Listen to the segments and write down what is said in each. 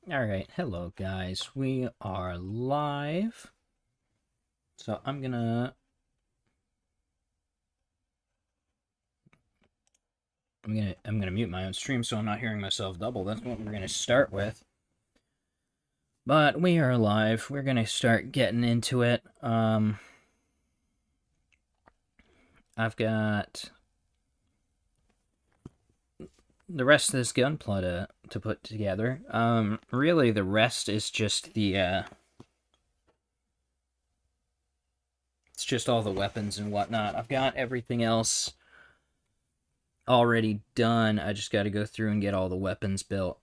Alright, hello guys. We are live. So I'm gonna mute my own stream so I'm not hearing myself double. That's what we're gonna start with. But we are live. We're gonna start getting into it. I've got the rest of this Gunpla to put together. Really the rest is just the it's just all the weapons and whatnot. I've got everything else already done. I just got to go through and get all the weapons built.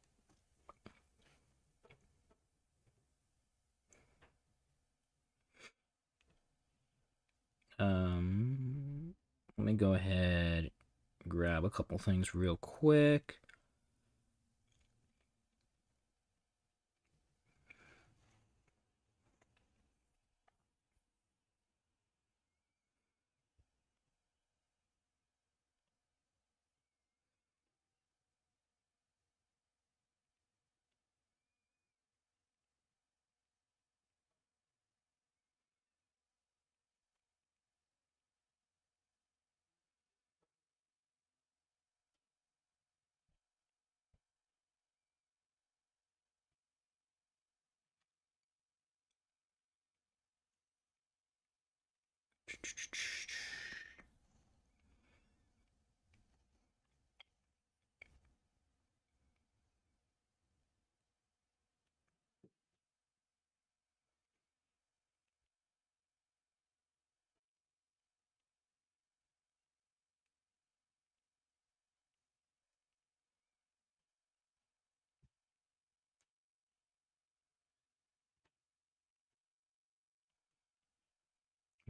Let me go ahead, grab a couple things real quick.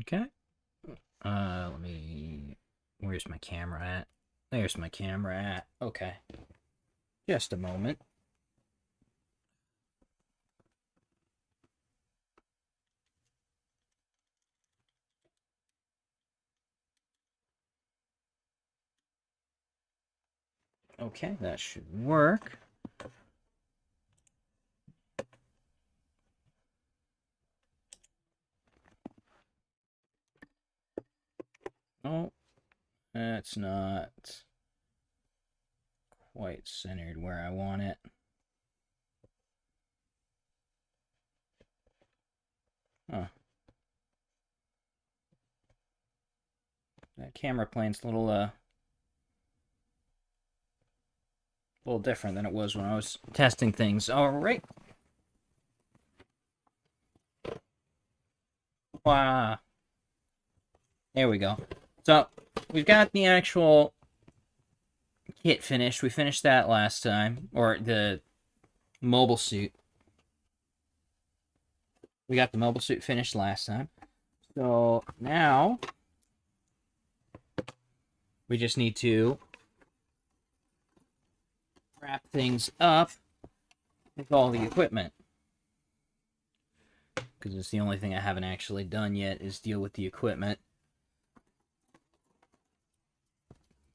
Okay. Let me... Where's my camera at? There's my camera at. Okay. Just a moment. Okay, that should work. Oh, that's not quite centered where I want it. Huh. That camera plane's a little different than it was when I was testing things. All right. Wow. There we go. So, we've got the actual kit finished. We finished that last time. Or the mobile suit. We got the mobile suit finished last time. So, now we just need to wrap things up with all the equipment. Because it's the only thing I haven't actually done yet is deal with the equipment.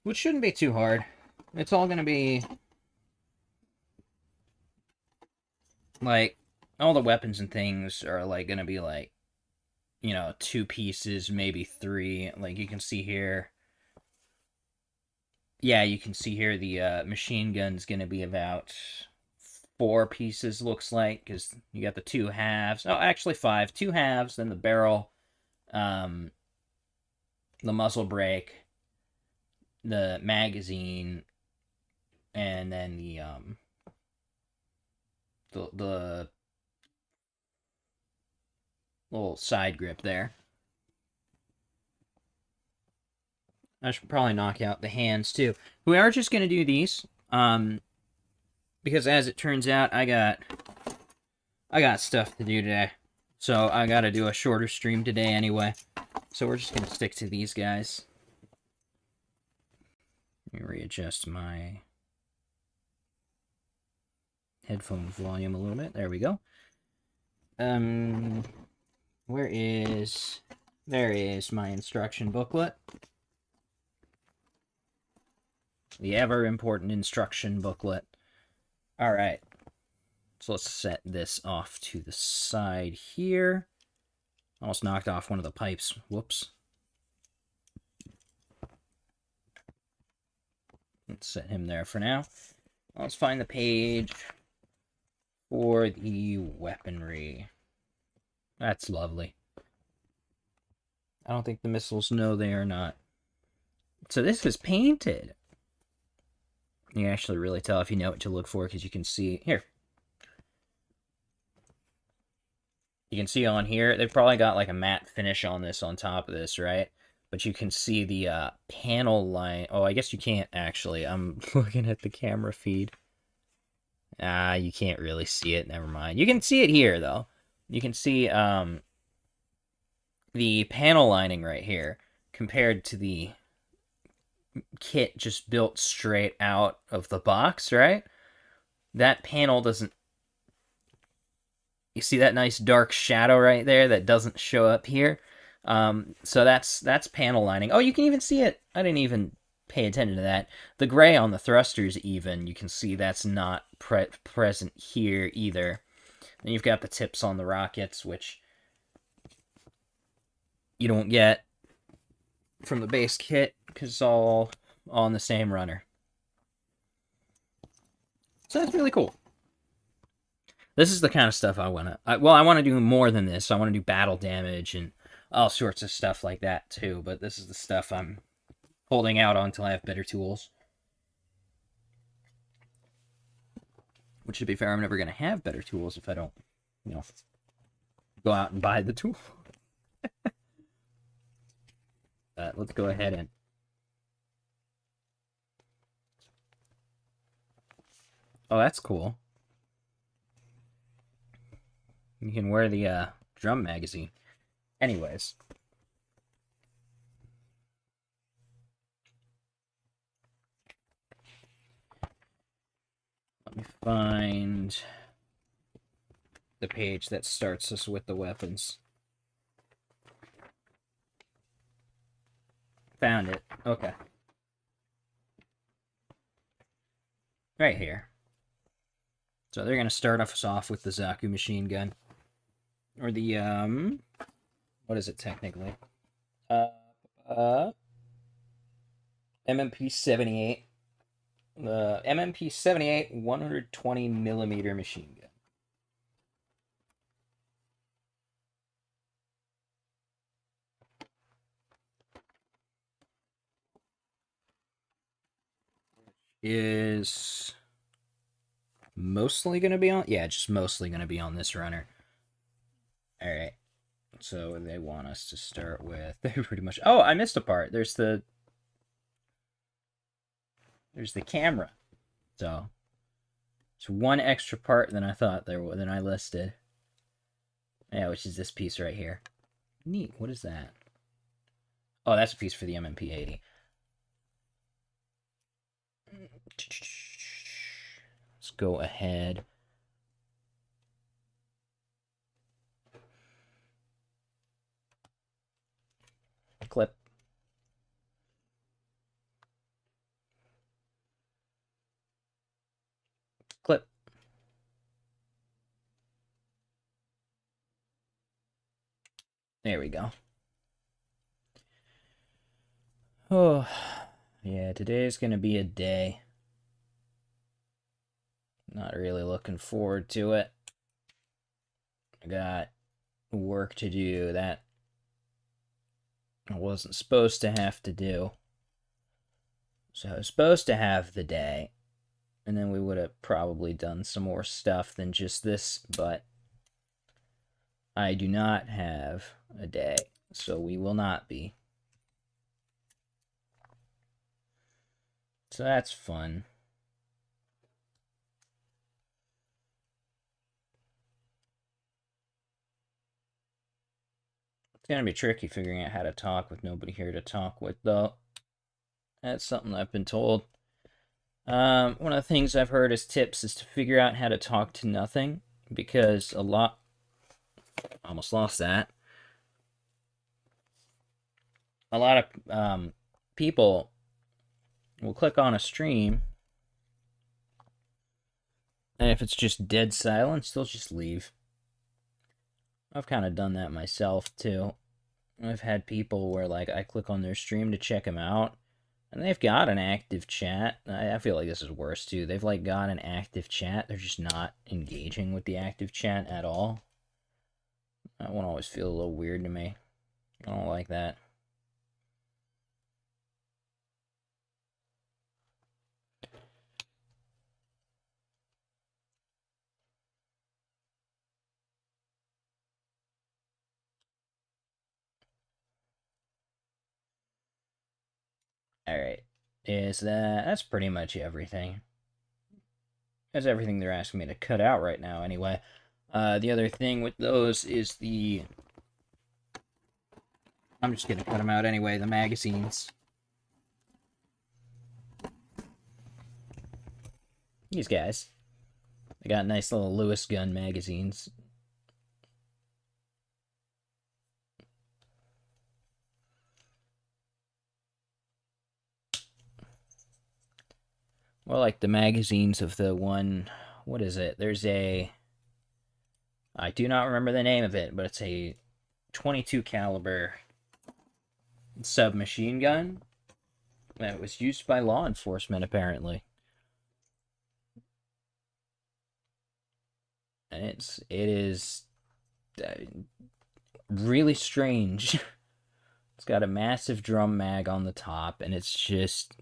Which shouldn't be too hard. It's all going to be... like, all the weapons and things are, like, going to be, like, you know, 2 pieces, maybe 3. Like, you can see here... Yeah, you can see here the machine gun's going to be about 4 pieces, looks like, because you got the 2 halves. Oh, actually 5. 2 halves, then the barrel, the muzzle brake, the magazine, and then the little side grip there. I should probably knock out the hands too. We are just gonna do these, because as it turns out, I got stuff to do today, so I gotta do a shorter stream today anyway. So we're just gonna stick to these guys. Let me readjust my headphone volume a little bit. There we go. There is my instruction booklet. The ever important instruction booklet. All right. So let's set this off to the side here. Almost knocked off one of the pipes. Whoops. Let's set him there for now. Let's find the page for the weaponry. That's lovely. I don't think the missiles know they are not. So this is painted. You can actually really tell if you know what to look for because you can see here. You can see on here, they've probably got like a matte finish on this on top of this, right? But you can see the panel line. Oh, I guess you can't actually. I'm looking at the camera feed. You can't really see it. Never mind. You can see it here, though. You can see the panel lining right here compared to the kit just built straight out of the box, right? That panel doesn't... You see that nice dark shadow right there that doesn't show up here? So that's panel lining. Oh, you can even see it. I didn't even pay attention to that. The gray on the thrusters even, you can see that's not present here either. And you've got the tips on the rockets, which you don't get from the base kit because it's all on the same runner. So that's really cool. This is the kind of stuff I want to... Well, I want to do more than this. I want to do battle damage and all sorts of stuff like that, too. But this is the stuff I'm holding out on until I have better tools. Which, to be fair, I'm never going to have better tools if I don't, you know, go out and buy the tool. Let's go ahead and... Oh, that's cool. You can wear the drum magazine. Anyways. Let me find the page that starts us with the weapons. Found it. Okay. Right here. So they're going to start us off with the Zaku machine gun. Or the, what is it technically? MMP-78. The MMP-78 120 millimeter machine gun. Is mostly going to be on... Yeah, just mostly going to be on this runner. Alright. So they want us to start with... They're pretty much... Oh, I missed a part. There's the camera. So it's one extra part than I thought than I listed. Yeah, which is this piece right here. Neat. What is that? Oh, that's a piece for the MMP-80. Let's go ahead. Clip. Clip. There we go. Oh, yeah, today's gonna be a day. Not really looking forward to it. I got work to do that I wasn't supposed to have to do. So I was supposed to have the day, and then we would have probably done some more stuff than just this, but I do not have a day, so we will not be. So that's fun. It's gonna be tricky figuring out how to talk with nobody here to talk with, though. That's something I've been told. One of the things I've heard as tips is to figure out how to talk to nothing, because a lot... Almost lost that. A lot of people will click on a stream And if it's just dead silence, they'll just leave. I've kind of done that myself too. I've had people where like I click on their stream to check them out, and they've got an active chat. I feel like this is worse too. They've like got an active chat. They're just not engaging with the active chat at all. That one always feels a little weird to me. I don't like that. Alright. That's pretty much everything. That's everything they're asking me to cut out right now, anyway. The other thing with those is I'm just gonna cut them out anyway, the magazines. These guys. They got nice little Lewis gun magazines. Well, like the magazines of the one. What is it? There's a. I do not remember the name of it, but it's a 22 caliber submachine gun that was used by law enforcement apparently. And it is really strange. It's got a massive drum mag on the top, and it just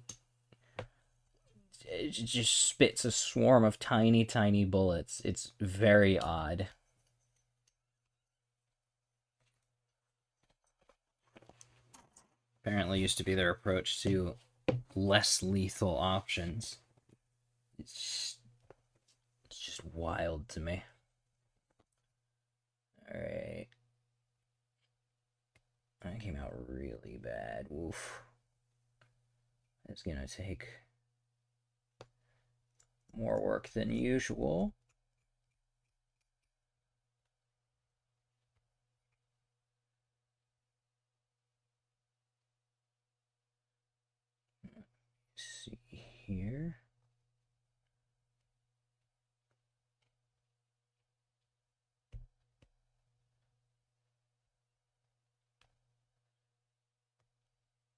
spits a swarm of tiny, tiny bullets. It's very odd. Apparently used to be their approach to less lethal options. It's just wild to me. Alright. That came out really bad. Oof. It's gonna take more work than usual. Let's see here.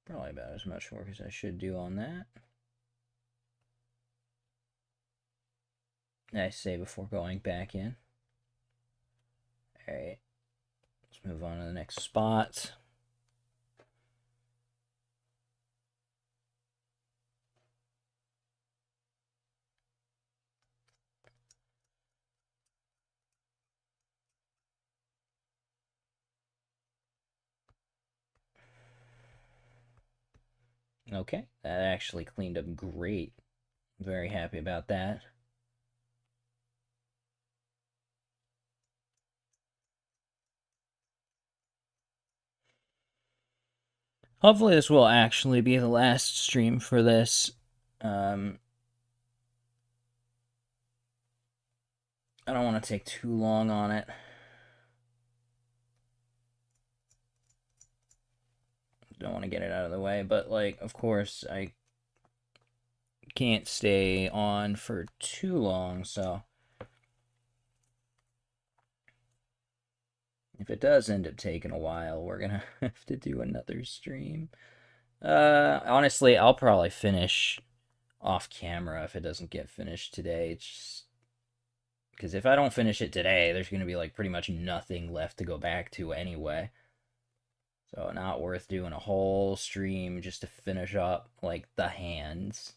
Probably about as much work as I should do on that. I say before going back in. Alright. Let's move on to the next spot. Okay, that actually cleaned up great. Very happy about that. Hopefully this will actually be the last stream for this. I don't want to take too long on it. Don't want to get it out of the way, but like, of course, I can't stay on for too long, so if it does end up taking a while, we're gonna have to do another stream. Honestly, I'll probably finish off camera if it doesn't get finished today. It's just because if I don't finish it today, there's gonna be like pretty much nothing left to go back to anyway. So not worth doing a whole stream just to finish up like the hands.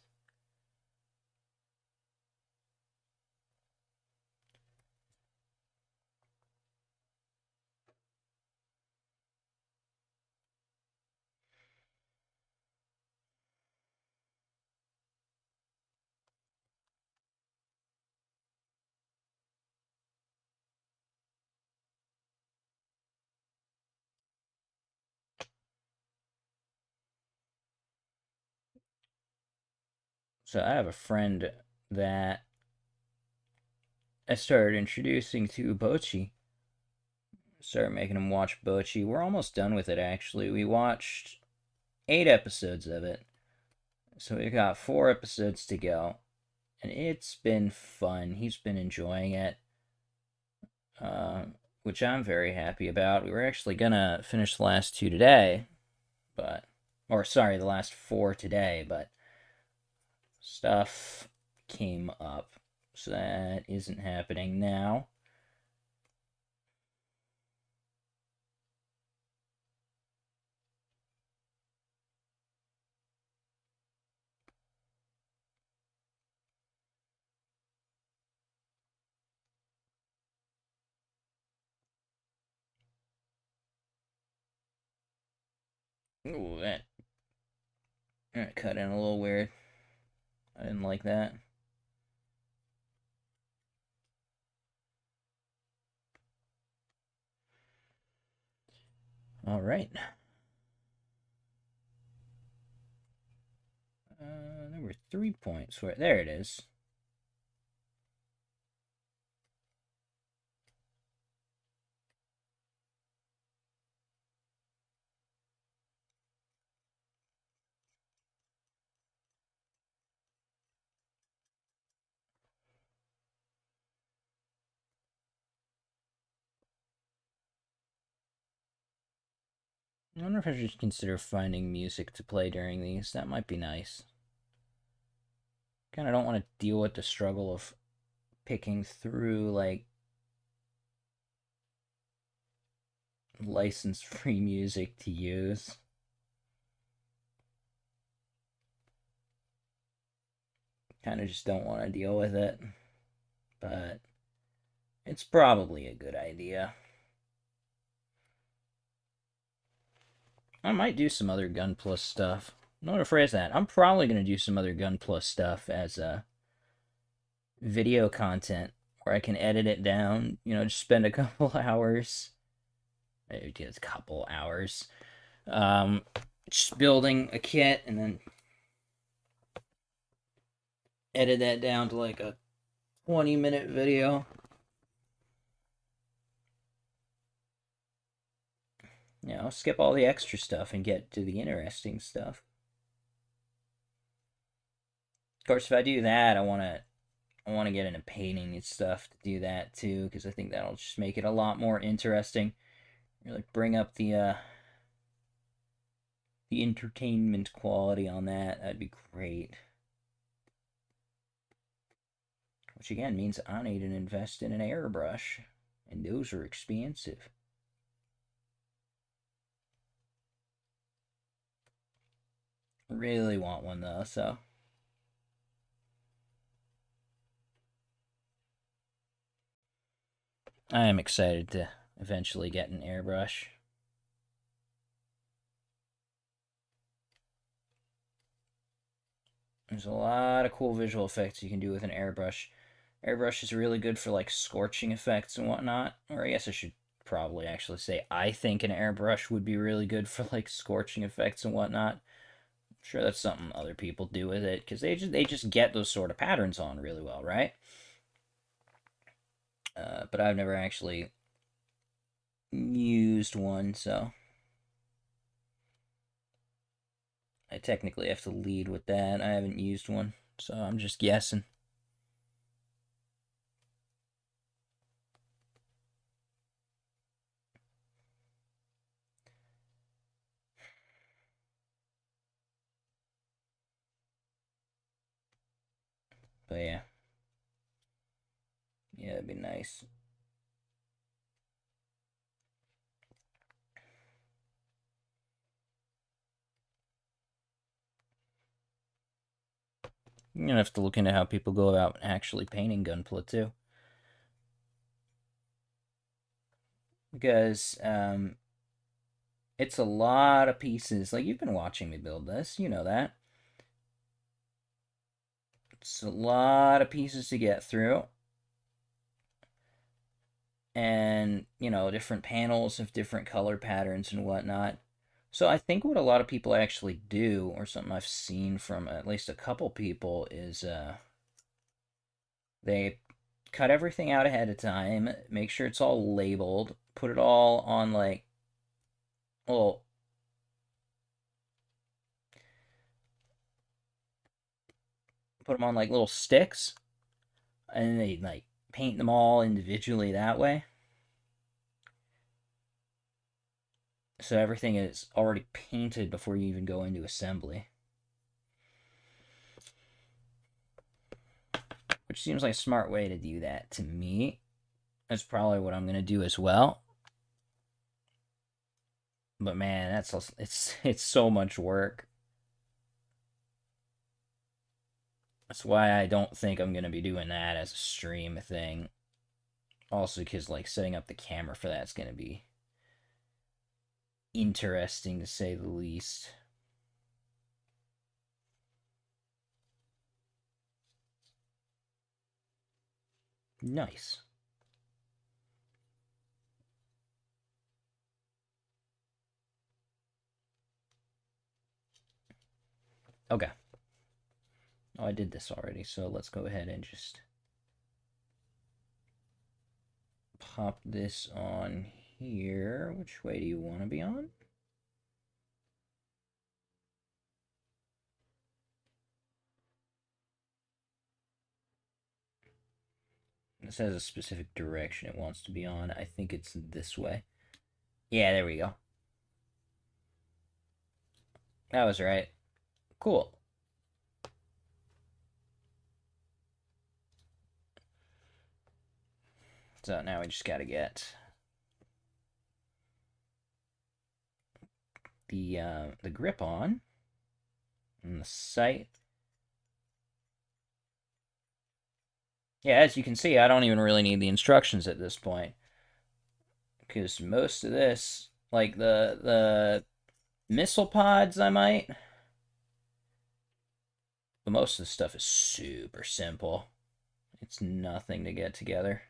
So I have a friend that I started introducing to Bochi. Started making him watch Bochi. We're almost done with it actually. We watched 8 episodes of it. So we've got 4 episodes to go. and it's been fun. He's been enjoying it, uh, which I'm very happy about. We were actually gonna finish the last two today, but or sorry, the last four today, but stuff came up, so that isn't happening now. Ooh, that cut in a little weird. I didn't like that. All right. There were 3 points. Where there it is. I wonder if I should consider finding music to play during these. That might be nice. Kind of don't want to deal with the struggle of picking through like license-free music to use. Kind of just don't want to deal with it. But it's probably a good idea. I might do some other Gunpla stuff. I'm not afraid of that. I'm probably going to do some other Gunpla stuff as video content where I can edit it down, just spend a couple hours. Maybe just a couple hours. Just building a kit and then edit that down to like a 20-minute video. I'll skip all the extra stuff and get to the interesting stuff. Of course, if I do that, I want to get into painting and stuff to do that too, because I think that'll just make it a lot more interesting. Really bring up the entertainment quality on that. That'd be great. Which again means I need to invest in an airbrush, and those are expensive. Really want one though, so. I am excited to eventually get an airbrush. There's a lot of cool visual effects you can do with an airbrush. Airbrush is really good for like scorching effects and whatnot. Or I guess I should probably actually say I think an airbrush would be really good for like scorching effects and whatnot. I'm sure that's something other people do with it because they just get those sort of patterns on really well, right? But I've never actually used one, so I technically have to lead with that. I haven't used one, so I'm just guessing. But yeah. Yeah, that'd be nice. You're gonna have to look into how people go about actually painting Gunpla too. Because it's a lot of pieces. Like, you've been watching me build this, you know that. It's a lot of pieces to get through. And, different panels of different color patterns and whatnot. So I think what a lot of people actually do, or something I've seen from at least a couple people, is they cut everything out ahead of time, make sure it's all labeled, put it all on like, well, put them on like little sticks, and they like paint them all individually that way. So everything is already painted before you even go into assembly. Which seems like a smart way to do that to me. That's probably what I'm going to do as well. But man, it's so much work. That's why I don't think I'm going to be doing that as a stream thing. Also because like setting up the camera for that's going to be interesting to say the least. Nice. Okay. Oh, I did this already, so let's go ahead and just pop this on here. Which way do you want to be on? This has a specific direction it wants to be on. I think it's this way. Yeah, there we go. That was right. Cool. So now we just gotta get the grip on and the sight. Yeah, as you can see, I don't even really need the instructions at this point, because most of this, like the missile pods, I might, but most of the stuff is super simple. It's nothing to get together.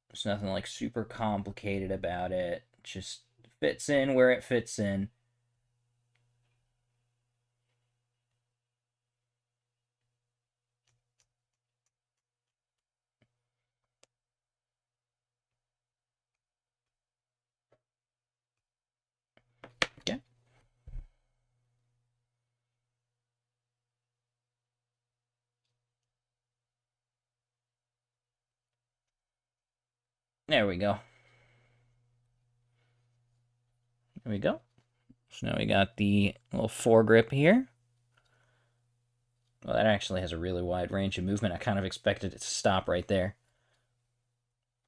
There's nothing like super complicated about it. It just fits in where it fits in. Okay. There we go. There we go. So now we got the little foregrip here. Well, that actually has a really wide range of movement. I kind of expected it to stop right there.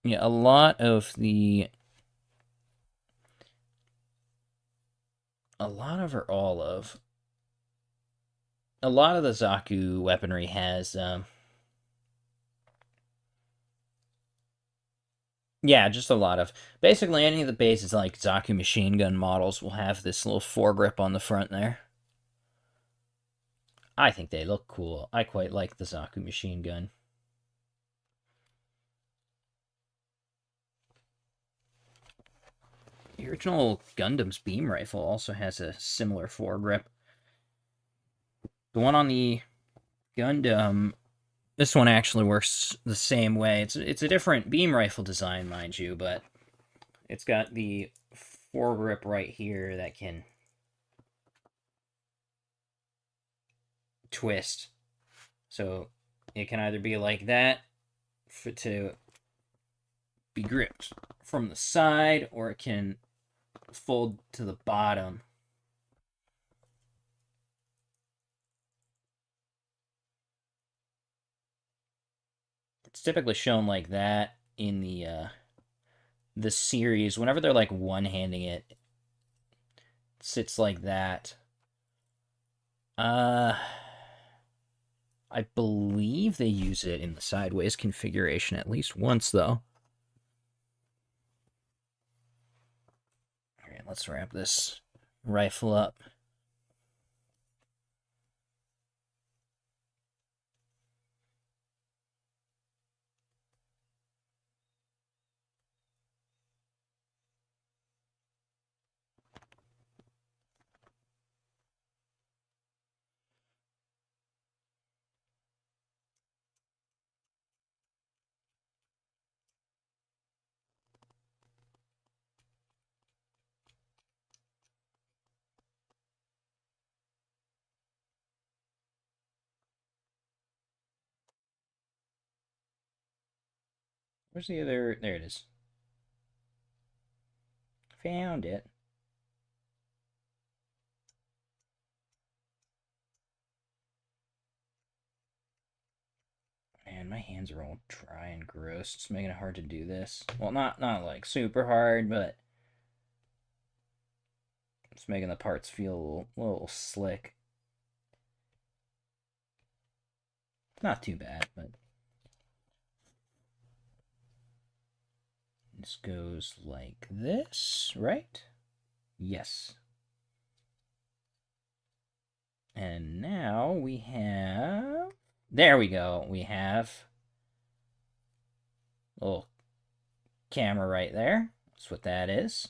Yeah, a lot of the... A lot of, or all of... A lot of the Zaku weaponry has... yeah, just a lot of... Basically, any of the bases, like Zaku machine gun models, will have this little foregrip on the front there. I think they look cool. I quite like the Zaku machine gun. The original Gundam's beam rifle also has a similar foregrip. The one on the Gundam, this one actually works the same way. It's a different beam rifle design, mind you, but it's got the foregrip right here that can twist. So it can either be like that to be gripped from the side, or it can fold to the bottom. It's typically shown like that in the series. Whenever they're like one-handing it, it sits like that. I believe they use it in the sideways configuration at least once, though. All right, let's wrap this rifle up. Where's the other? There it is. Found it. Man, my hands are all dry and gross. It's making it hard to do this. Well, not like super hard, but it's making the parts feel a little slick. Not too bad, but this goes like this, right? Yes. And now we have... There we go. We have a little camera right there. That's what that is.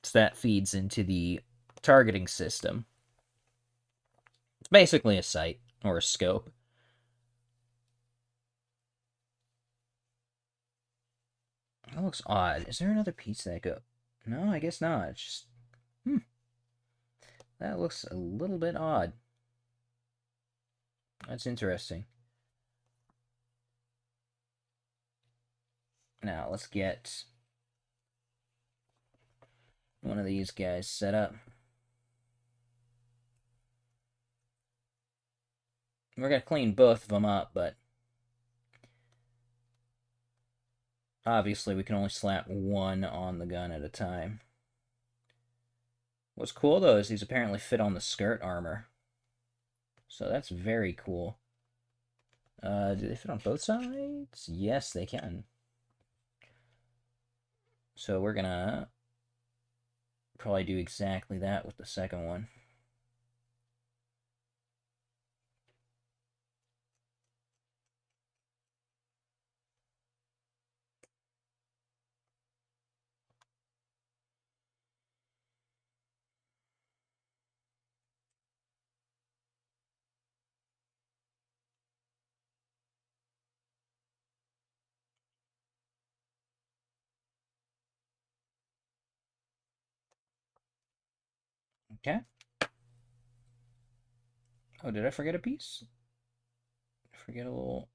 So that feeds into the targeting system. It's basically a sight or a scope. That looks odd. Is there another piece that go? No, I guess not. It's just... That looks a little bit odd. That's interesting. Now, let's get one of these guys set up. We're going to clean both of them up, but obviously we can only slap one on the gun at a time. What's cool, though, is these apparently fit on the skirt armor. So that's very cool. Do they fit on both sides? Yes, they can. So we're going to probably do exactly that with the second one. Okay. Oh, did I forget a piece? Forget a little...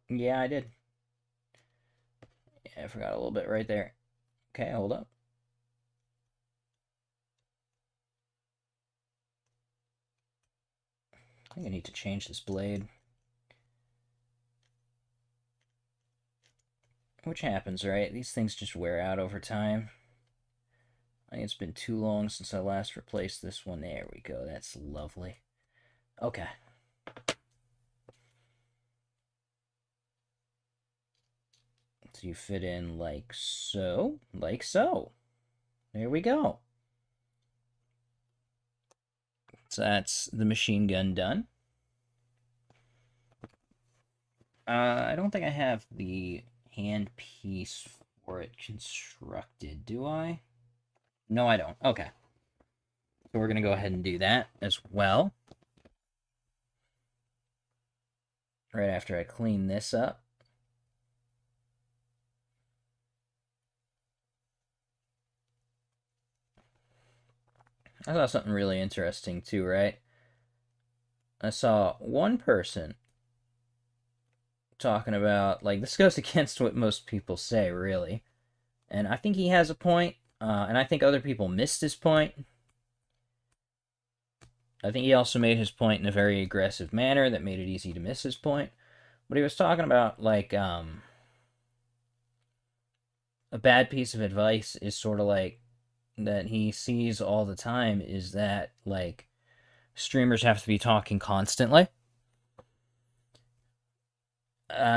Yeah, I did. Yeah, I forgot a little bit right there. Okay, hold up. I think I need to change this blade. Which happens, right? These things just wear out over time. I think it's been too long since I last replaced this one. There we go. That's lovely. Okay. So you fit in like so. Like so. There we go. So that's the machine gun done. I don't think I have the hand piece for it constructed, do I? No, I don't. Okay. So we're going to go ahead and do that as well. Right after I clean this up. I saw something really interesting too, right? I saw one person talking about, like, this goes against what most people say, really. And I think he has a point, and I think other people missed his point. I think he also made his point in a very aggressive manner that made it easy to miss his point. But he was talking about, like, a bad piece of advice is sort of like that he sees all the time is that, like, streamers have to be talking constantly.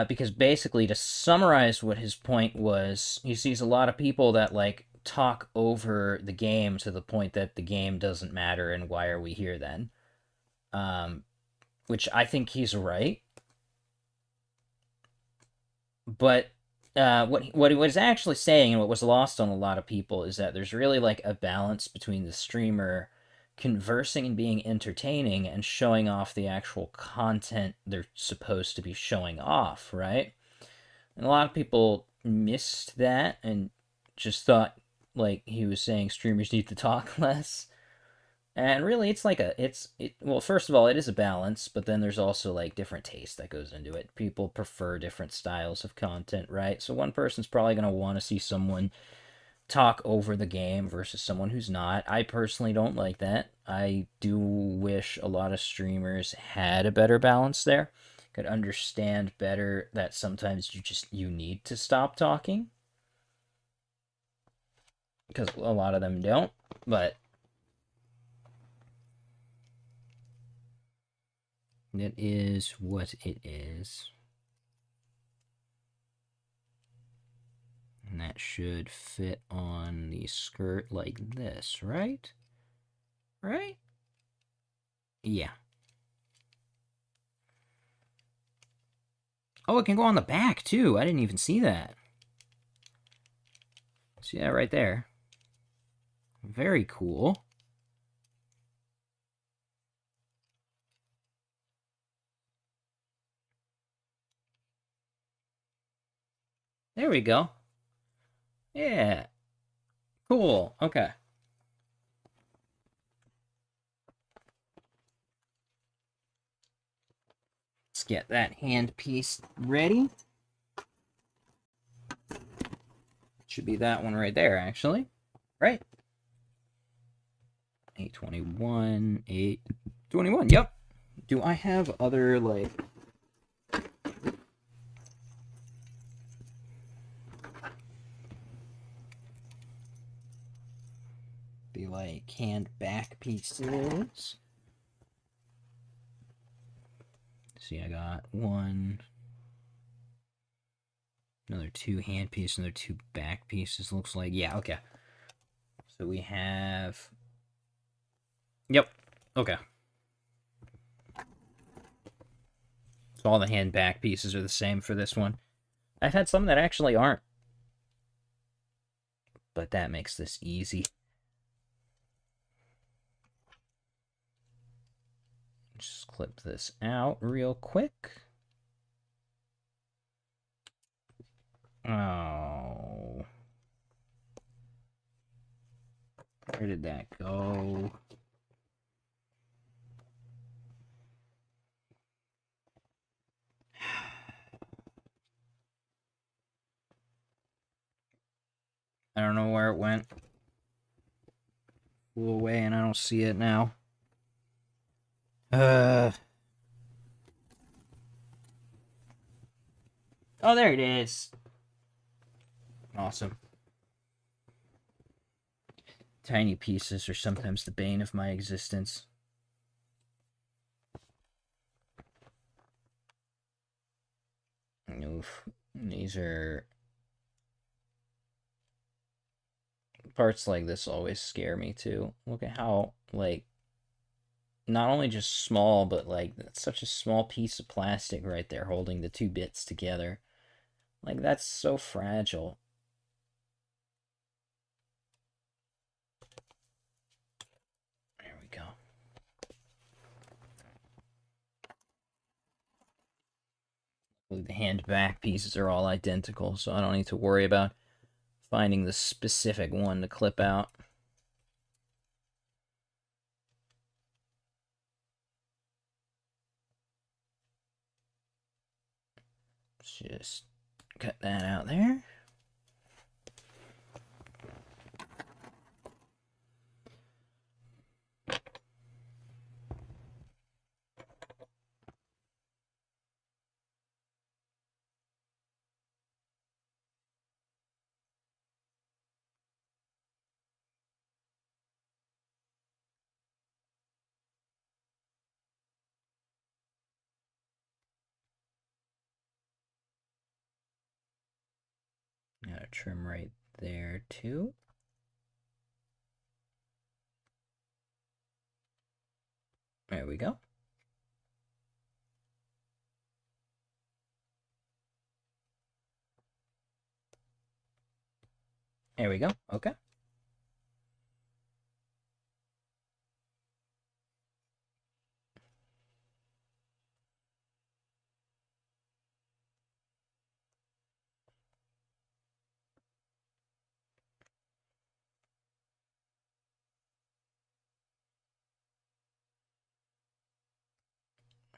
Because basically, to summarize what his point was, he sees a lot of people that, like, talk over the game to the point that the game doesn't matter and why are we here then? Which I think he's right. But what he was actually saying and what was lost on a lot of people is that there's really, like, a balance between the streamer conversing and being entertaining and showing off the actual content they're supposed to be showing off, right? And a lot of people missed that and just thought, like, he was saying streamers need to talk less. And really, it's like well, first of all, it is a balance, but then there's also like different taste that goes into it. People prefer different styles of content, right? So one person's probably going to want to see someone talk over the game versus someone who's not. I personally don't like that. I do wish a lot of streamers had a better balance there. Could understand better that sometimes you need to stop talking because a lot of them don't. But it is what it is. And that should fit on the skirt like this, right? Right? Yeah. Oh, it can go on the back too. I didn't even see that. See that right there? Very cool. There we go. Yeah. Cool. Okay. Let's get that hand piece ready. Should be that one right there, actually. Right? 821, 821. Yep. Do I have other, like... the, like, hand back pieces? See, I got one... another two hand pieces, another two back pieces, looks like. Yeah, okay. So we have... Yep. Okay. So all the hand back pieces are the same for this one. I've had some that actually aren't. But that makes this easy. Just clip this out real quick. Oh. Where did that go? I don't know where it went. Flew away and I don't see it now. Oh, there it is. Awesome. Tiny pieces are sometimes the bane of my existence. Oof. These are... parts like this always scare me too. Look at how, like, not only just small, but like that's such a small piece of plastic right there holding the two bits together. Like, that's so fragile. There we go. The hand back pieces are all identical, so I don't need to worry about finding the specific one to clip out. Let's just cut that out there. Gotta trim right there too. There we go. There we go. Okay.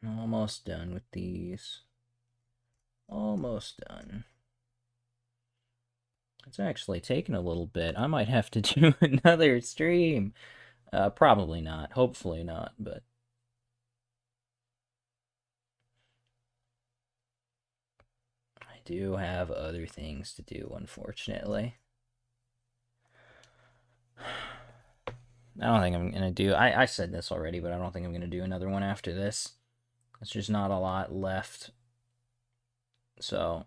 Almost done with these. Almost done. It's actually taken a little bit. I might have to do another stream. Probably not. Hopefully not, but... I do have other things to do, unfortunately. I don't think I'm going to do... I said this already, but I don't think I'm going to do another one after this. There's just not a lot left. So...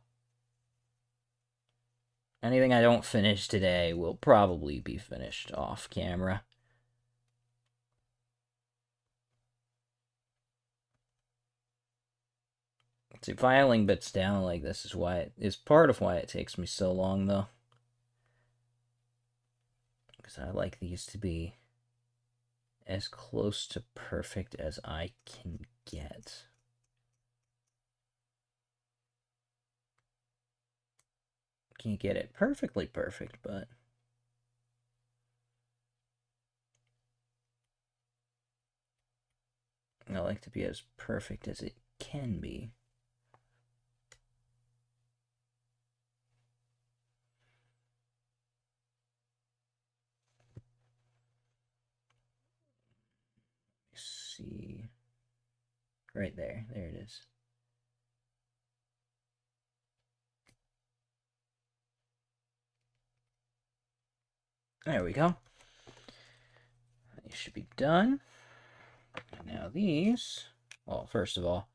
anything I don't finish today will probably be finished off camera. See, filing bits down like this is part of why it takes me so long, though. Because I like these to be as close to perfect as I can get. Can't get it perfectly perfect, but... I like to be as perfect as it can be. Let's see. Right there. There it is. There we go. These should be done. Now these, well, first of all,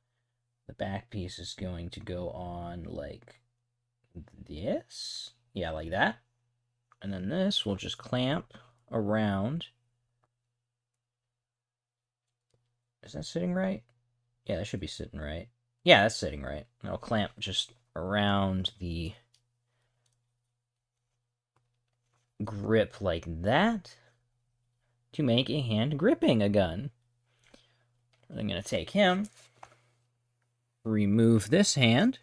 the back piece is going to go on like this. Yeah, like that. And then this will just clamp around. Is that sitting right? Yeah, that should be sitting right. Yeah, that's sitting right. It'll clamp just around the grip like that to make a hand gripping a gun. I'm going to take him, remove this hand,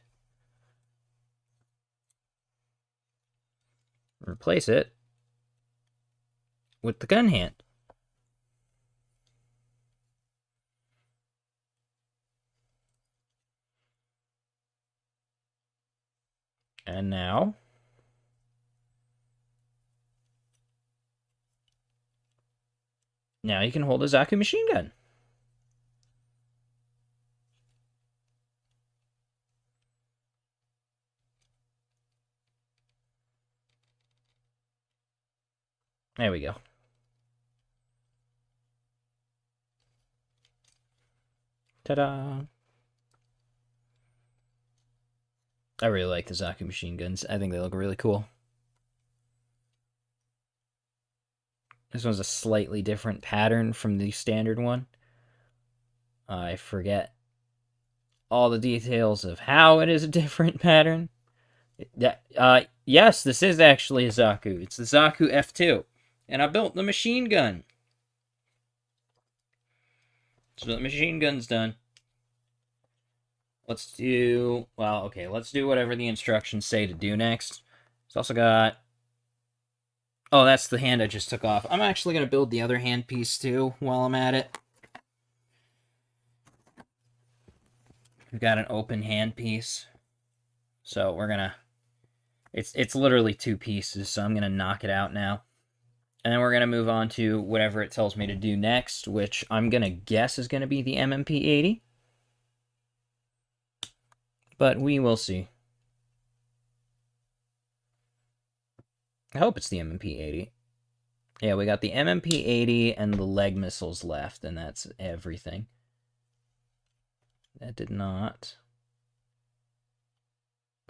replace it with the gun hand. And now you can hold a Zaku machine gun. There we go. Ta-da! I really like the Zaku machine guns. I think they look really cool. This one's a slightly different pattern from the standard one. I forget all the details of how it is a different pattern. Yes, this is actually a Zaku. It's the Zaku F2. And I built the machine gun. So the machine gun's done. Let's do... well, okay, let's do whatever the instructions say to do next. It's also got... oh, that's the hand I just took off. I'm actually going to build the other hand piece, too, while I'm at it. We've got an open hand piece. So we're going to... It's literally 2 pieces, so I'm going to knock it out now. And then we're going to move on to whatever it tells me to do next, which I'm going to guess is going to be the MMP80. But we will see. I hope it's the MMP80. Yeah, we got the MMP80 and the leg missiles left, and that's everything. That did not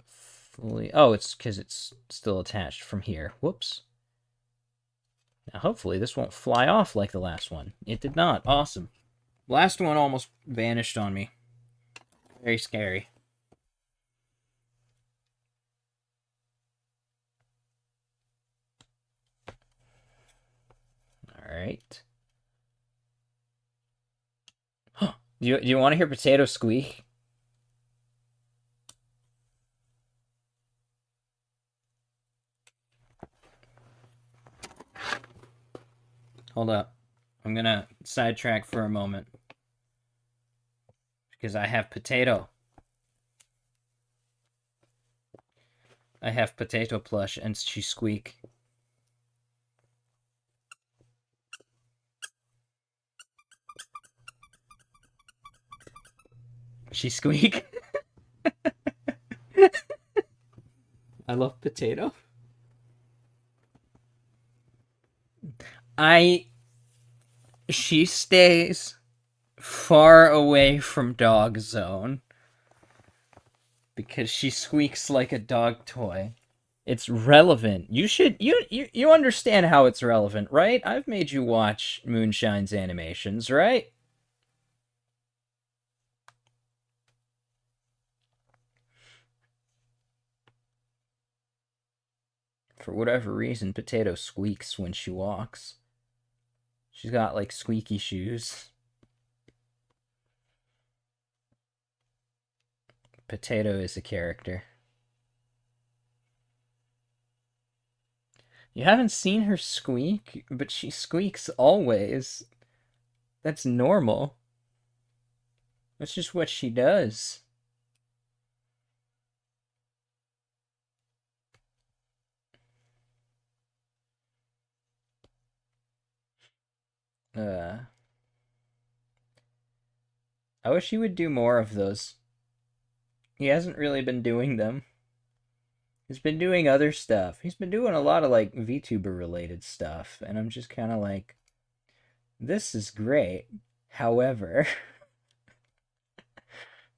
fully... oh, it's because it's still attached from here. Whoops. Now, hopefully this won't fly off like the last one. It did not. Awesome. Last one almost vanished on me. Very scary. Alright. Do you want to hear potato squeak? Hold up. I'm gonna sidetrack for a moment. Because I have potato. I have potato plush and she squeak. She squeak. I love potato. She stays far away from dog zone because she squeaks like a dog toy. It's relevant. You understand how it's relevant, right? I've made you watch Moonshine's animations, right? For whatever reason, Potato squeaks when she walks. She's got like squeaky shoes. Potato is a character. You haven't seen her squeak, but she squeaks always. That's normal. That's just what she does. I wish he would do more of those. He hasn't really been doing them. He's been doing other stuff. He's been doing a lot of like VTuber related stuff, and I'm just kind of like, this is great. However,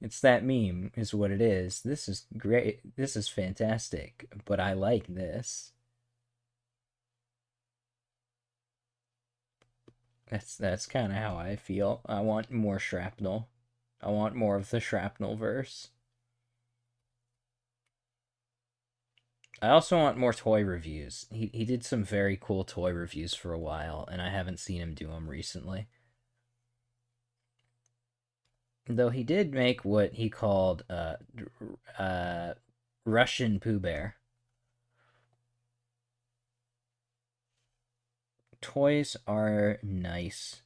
it's that meme, is what it is. This is great. This is fantastic, but I like this. That's kind of how I feel. I want more shrapnel. I want more of the shrapnel verse. I also want more toy reviews. He did some very cool toy reviews for a while, and I haven't seen him do them recently. Though he did make what he called Russian Pooh Bear. Toys are nice.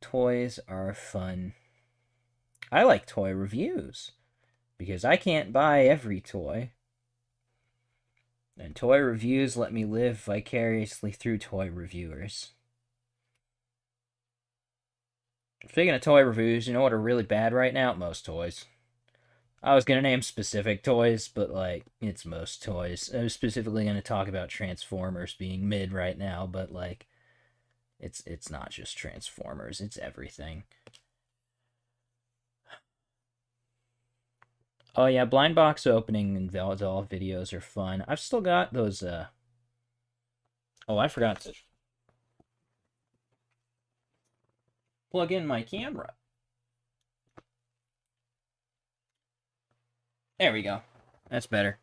Toys are fun. I like toy reviews because I can't buy every toy. And toy reviews let me live vicariously through toy reviewers. Speaking of toy reviews, you know what are really bad right now? Most toys. I was gonna name specific toys, but like it's most toys. I was specifically gonna talk about Transformers being mid right now, but like it's not just Transformers, it's everything. Oh yeah, blind box opening and doll videos are fun. I've still got those oh, I forgot to plug in my camera. There we go. That's better.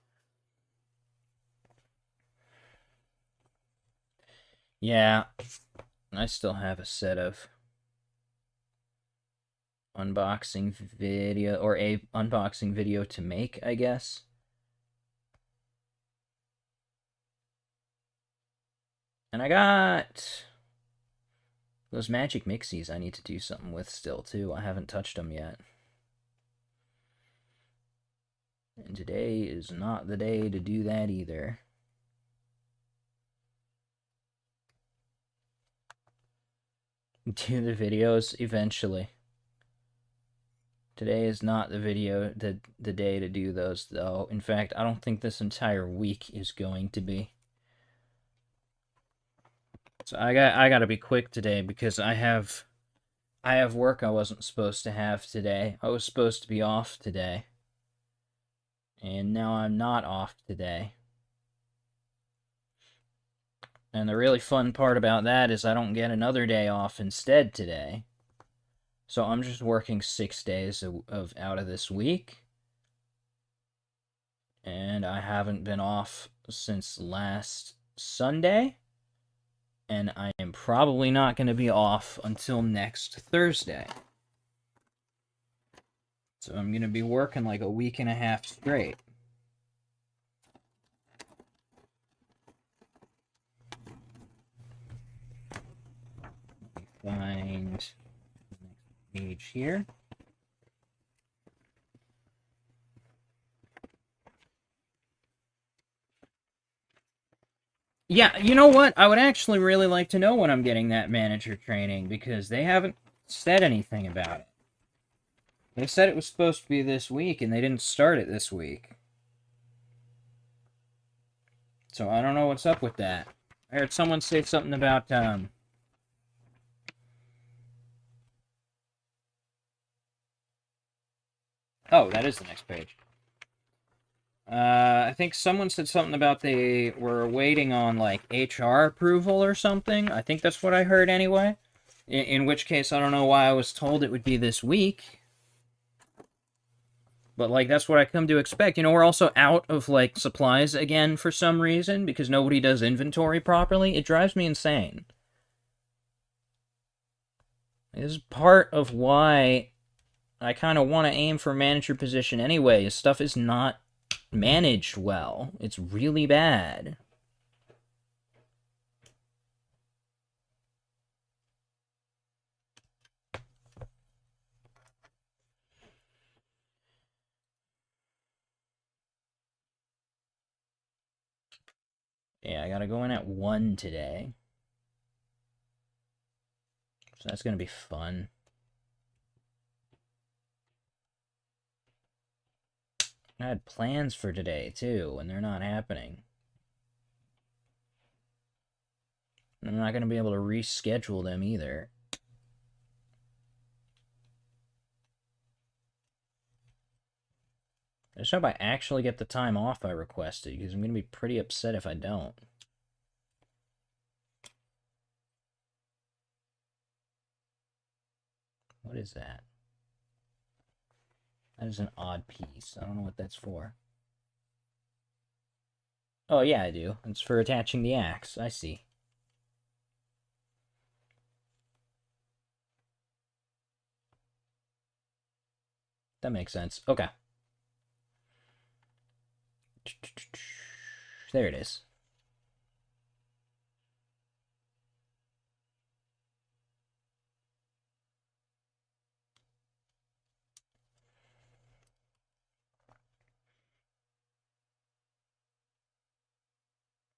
Yeah, I still have a set of unboxing video, or a unboxing video to make, I guess. And I got those magic mixies I need to do something with still, too. I haven't touched them yet. And today is not the day to do that either. Do the videos eventually. Today is not the day to do those, though. In fact, I don't think this entire week is going to be. So I gotta be quick today because I have work I wasn't supposed to have today. I was supposed to be off today. And now I'm not off today. And the really fun part about that is I don't get another day off instead today. So I'm just working 6 days of out of this week. And I haven't been off since last Sunday. And I am probably not going to be off until next Thursday. So I'm going to be working like a week and a half straight. Let me find the next page here. Yeah, you know what? I would actually really like to know when I'm getting that manager training because they haven't said anything about it. They said it was supposed to be this week and they didn't start it this week. So I don't know what's up with that. I heard someone say something about oh, that is the next page. I think someone said something about they were waiting on like HR approval or something. I think that's what I heard anyway. In which case, I don't know why I was told it would be this week. But like that's what I come to expect. You know, we're also out of like supplies again for some reason because nobody does inventory properly. It drives me insane. This is part of why I kind of want to aim for manager position anyway. Stuff is not managed well. It's really bad. Yeah, I gotta go in at 1 today. So that's gonna be fun. I had plans for today, too, and they're not happening. I'm not gonna be able to reschedule them either. I just hope I actually get the time off I requested, because I'm gonna be pretty upset if I don't. What is that? That is an odd piece. I don't know what that's for. Oh, yeah, I do. It's for attaching the axe. I see. That makes sense. Okay. There it is.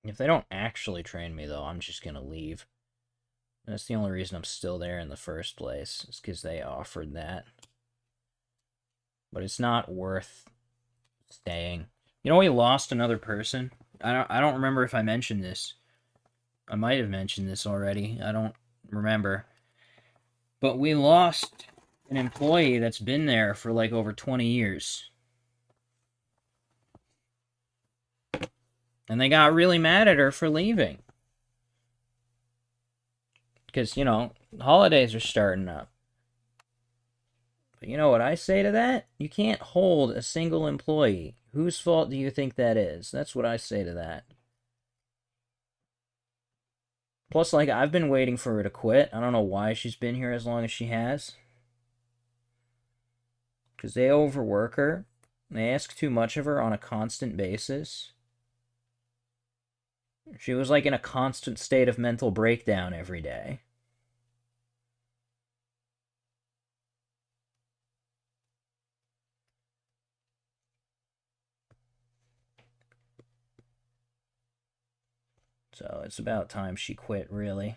If they don't actually train me, though, I'm just gonna leave. That's the only reason I'm still there in the first place, is because they offered that. But it's not worth staying. You know, we lost another person. I don't remember if I mentioned this. I might have mentioned this already. I don't remember. But we lost an employee that's been there for like over 20 years. And they got really mad at her for leaving. Because, you know, holidays are starting up. But you know what I say to that? You can't hold a single employee. Whose fault do you think that is? That's what I say to that. Plus, like, I've been waiting for her to quit. I don't know why she's been here as long as she has. Because they overwork her. They ask too much of her on a constant basis. She was, like, in a constant state of mental breakdown every day. So it's about time she quit, really.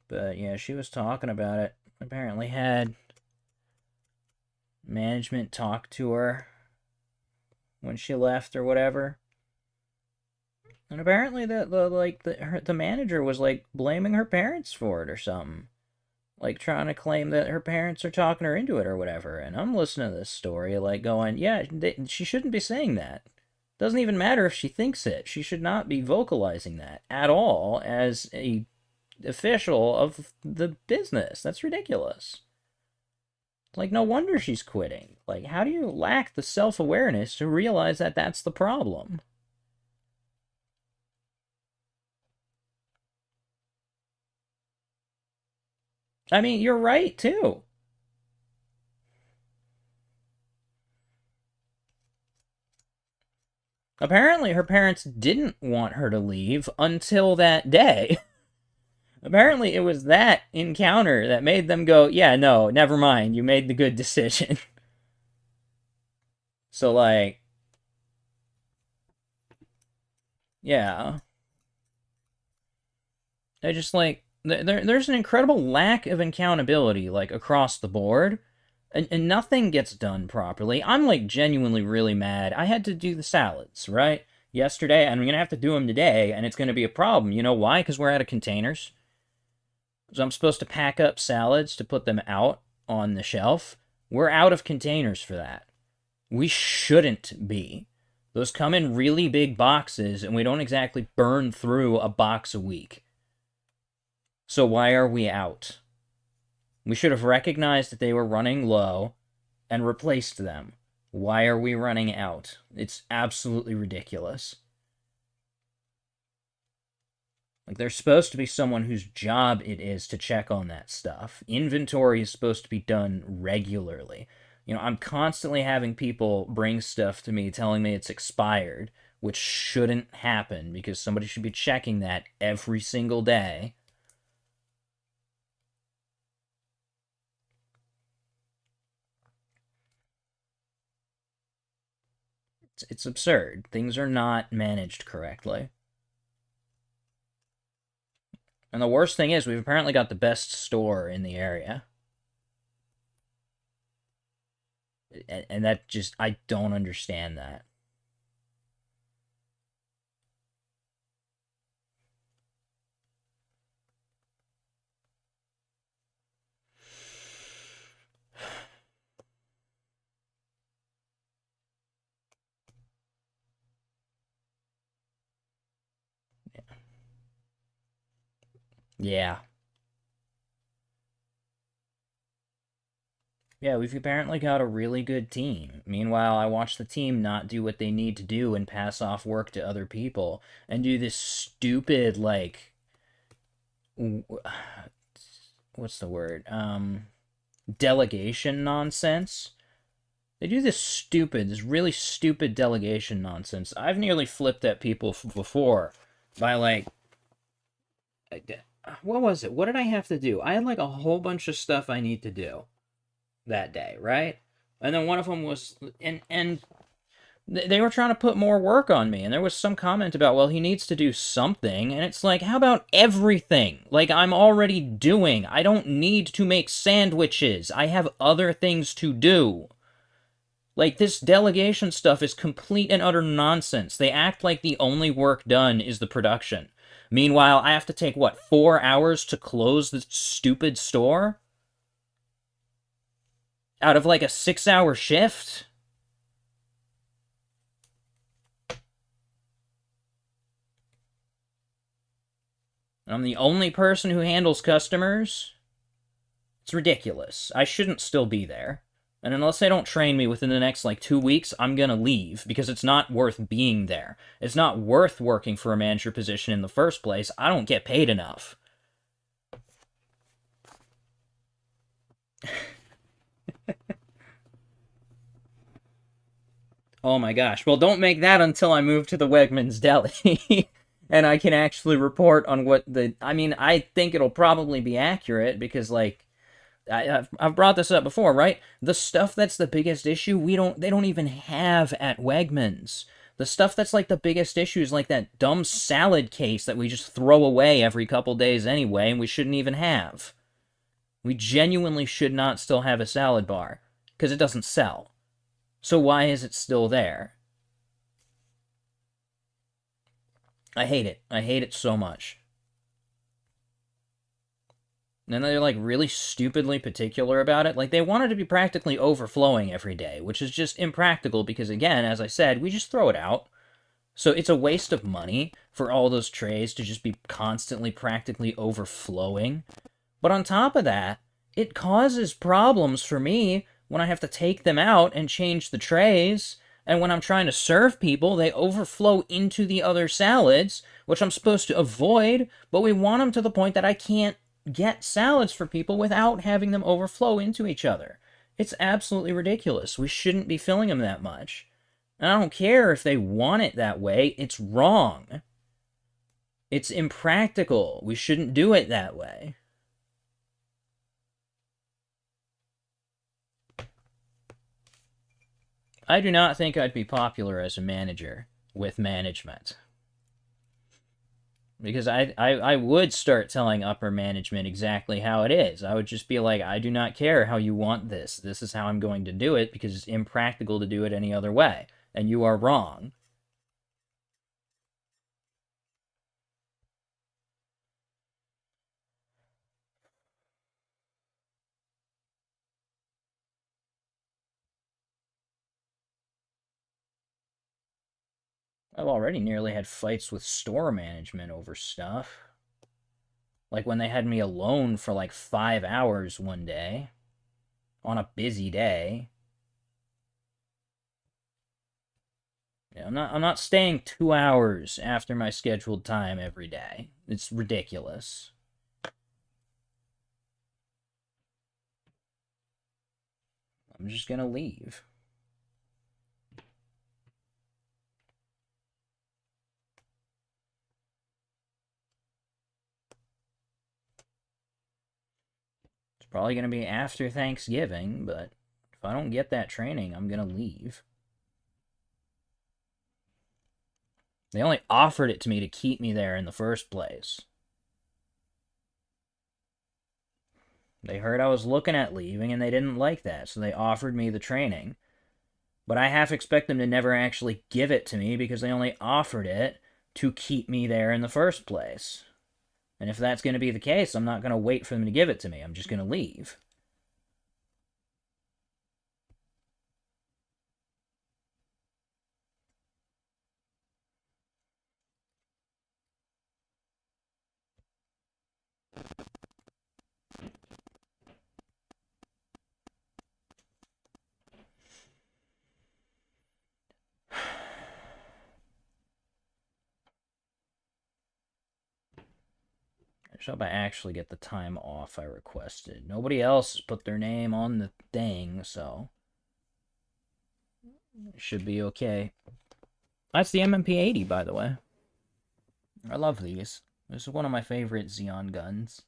But yeah, she was talking about it. Apparently had management talk to her when she left or whatever. And apparently the manager was like blaming her parents for it or something. Like trying to claim that her parents are talking her into it or whatever. And I'm listening to this story like going, yeah, she shouldn't be saying that. Doesn't even matter if she thinks it. She should not be vocalizing that at all as a official of the business. That's ridiculous. Like, no wonder she's quitting. Like, how do you lack the self awareness to realize that that's the problem? I mean, you're right, too. Apparently, her parents didn't want her to leave until that day. Apparently, it was that encounter that made them go, yeah, no, never mind, you made the good decision. So, like, yeah. I just like there's an incredible lack of accountability like across the board, and nothing gets done properly. I'm like genuinely really mad. I had to do the salads right yesterday, and I'm gonna have to do them today, and it's gonna be a problem. You know why? Because we're out of containers. So I'm supposed to pack up salads to put them out on the shelf. We're out of containers for that. We shouldn't be. Those come in really big boxes, and we don't exactly burn through a box a week. So why are we out? We should have recognized that they were running low and replaced them. Why are we running out? It's absolutely ridiculous. Like, there's supposed to be someone whose job it is to check on that stuff. Inventory is supposed to be done regularly. You know, I'm constantly having people bring stuff to me telling me it's expired, which shouldn't happen because somebody should be checking that every single day. It's absurd. Things are not managed correctly. And the worst thing is, we've apparently got the best store in the area. And that just, I don't understand that. Yeah. Yeah, we've apparently got a really good team. Meanwhile, I watch the team not do what they need to do and pass off work to other people and do this stupid, like, what's the word? Delegation nonsense. They do this really stupid delegation nonsense. I've nearly flipped at people before by like, what was it? What did I have to do? I had like a whole bunch of stuff I need to do that day, right? And then one of them was, and they were trying to put more work on me, and there was some comment about, well, he needs to do something, and it's like, how about everything? Like, I'm already doing. I don't need to make sandwiches. I have other things to do. Like, this delegation stuff is complete and utter nonsense. They act like the only work done is the production. Meanwhile, I have to take, what, 4 hours to close this stupid store? Out of, like, a 6-hour shift? I'm the only person who handles customers? It's ridiculous. I shouldn't still be there. And unless they don't train me within the next, like, 2 weeks, I'm gonna leave, because it's not worth being there. It's not worth working for a manager position in the first place. I don't get paid enough. Oh my gosh. Well, don't make that until I move to the Wegmans Deli. And I can actually report on what the... I mean, I think it'll probably be accurate, because, like, I've brought this up before, right? The stuff that's the biggest issue, they don't even have at Wegmans. The stuff that's like the biggest issue is like that dumb salad case that we just throw away every couple days anyway, and we shouldn't even have. We genuinely should not still have a salad bar, because it doesn't sell. So why is it still there? I hate it. I hate it so much. And they're like really stupidly particular about it. Like, they want it to be practically overflowing every day, which is just impractical because, again, as I said, we just throw it out. So it's a waste of money for all those trays to just be constantly practically overflowing. But on top of that, it causes problems for me when I have to take them out and change the trays. And when I'm trying to serve people, they overflow into the other salads, which I'm supposed to avoid, but we want them to the point that I can't get salads for people without having them overflow into each other. It's absolutely ridiculous. We shouldn't be filling them that much. And I don't care if they want it that way. It's wrong. It's impractical. We shouldn't do it that way. I do not think I'd be popular as a manager with management. Because I would start telling upper management exactly how it is. I would just be like, I do not care how you want this. This is how I'm going to do it because it's impractical to do it any other way. And you are wrong. I've already nearly had fights with store management over stuff. Like when they had me alone for like 5 hours one day on a busy day. Yeah, I'm not staying 2 hours after my scheduled time every day. It's ridiculous. I'm just gonna leave. It's probably gonna be after Thanksgiving, but if I don't get that training, I'm gonna leave. They only offered it to me to keep me there in the first place. They heard I was looking at leaving and they didn't like that, so they offered me the training. But I half expect them to never actually give it to me because they only offered it to keep me there in the first place. And if that's going to be the case, I'm not going to wait for them to give it to me. I'm just going to leave. I just hope I actually get the time off I requested. Nobody else has put their name on the thing, so it should be okay. That's the MMP-80, by the way. I love these. This is one of my favorite Xeon guns.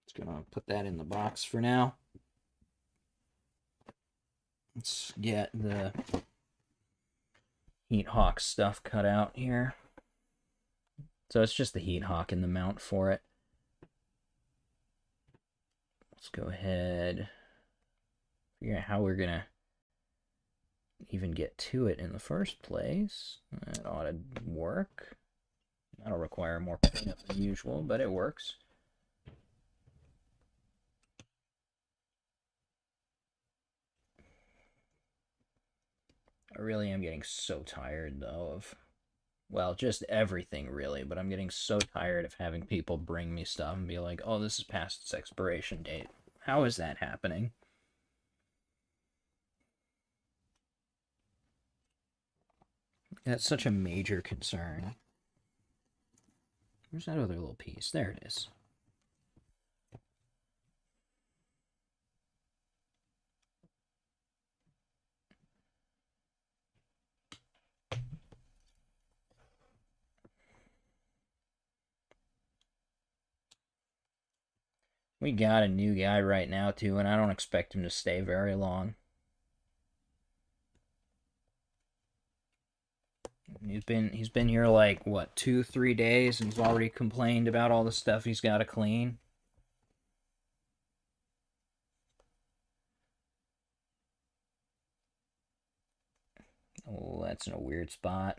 Just gonna put that in the box for now. Let's get the Heat Hawk stuff cut out here. So it's just the Heat Hawk and the mount for it. Let's go ahead, figure out how we're gonna even get to it in the first place. That ought to work. That'll require more cleanup than usual, but it works. I really am getting so tired, though, of, well, just everything, really, but I'm getting so tired of having people bring me stuff and be like, oh, this is past its expiration date. How is that happening? That's such a major concern. Where's that other little piece? There it is. We got a new guy right now, too, and I don't expect him to stay very long. He's been here like what 2-3 days, and he's already complained about all the stuff he's got to clean. Oh, that's in a weird spot.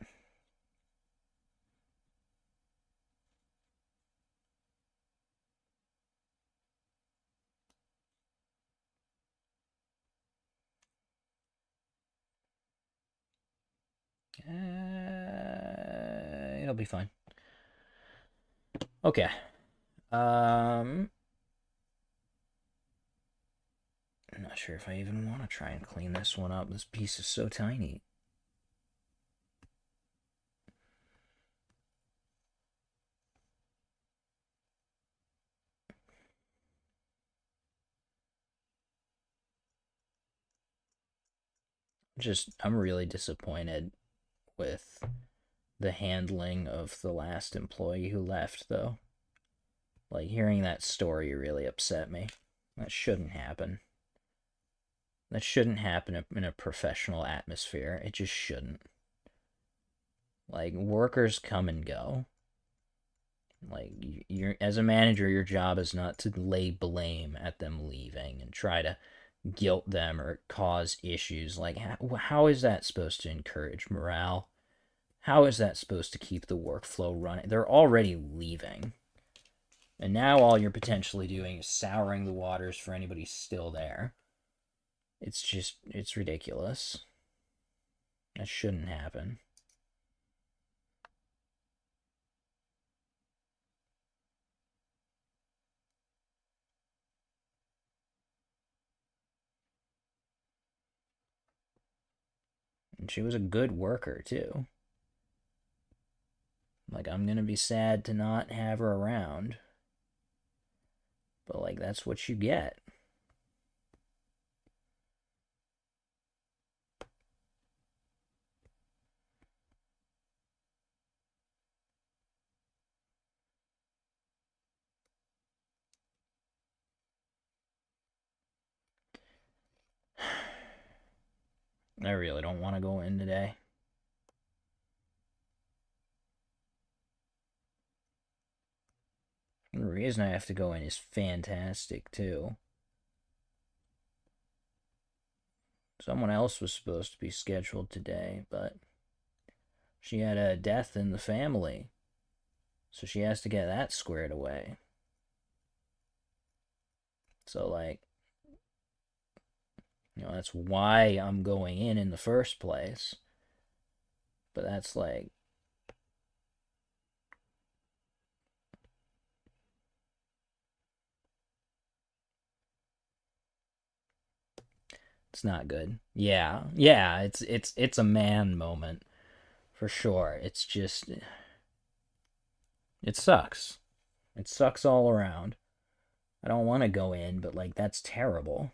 It'll be fine. Okay. I'm not sure if I even want to try and clean this one up. This piece is so tiny. I'm really disappointed with the handling of the last employee who left, though. Like, hearing that story really upset me. That shouldn't happen. That shouldn't happen in a professional atmosphere. It just shouldn't. Like, workers come and go. Like, you're as a manager, your job is not to lay blame at them leaving and try to guilt them or cause issues. Like, how is that supposed to encourage morale? How is that supposed to keep the workflow running? They're already leaving. And now all you're potentially doing is souring the waters for anybody still there. It's ridiculous. That shouldn't happen. And she was a good worker, too. Like, I'm gonna be sad to not have her around. But, like, that's what you get. I really don't want to go in today. And the reason I have to go in is fantastic, too. Someone else was supposed to be scheduled today, but she had a death in the family. So she has to get that squared away. So, like, that's why I'm going in the first place. But that's like, it's not good. Yeah, it's a man moment for sure. It's just, it sucks. It sucks all around. I don't want to go in, but like, that's terrible.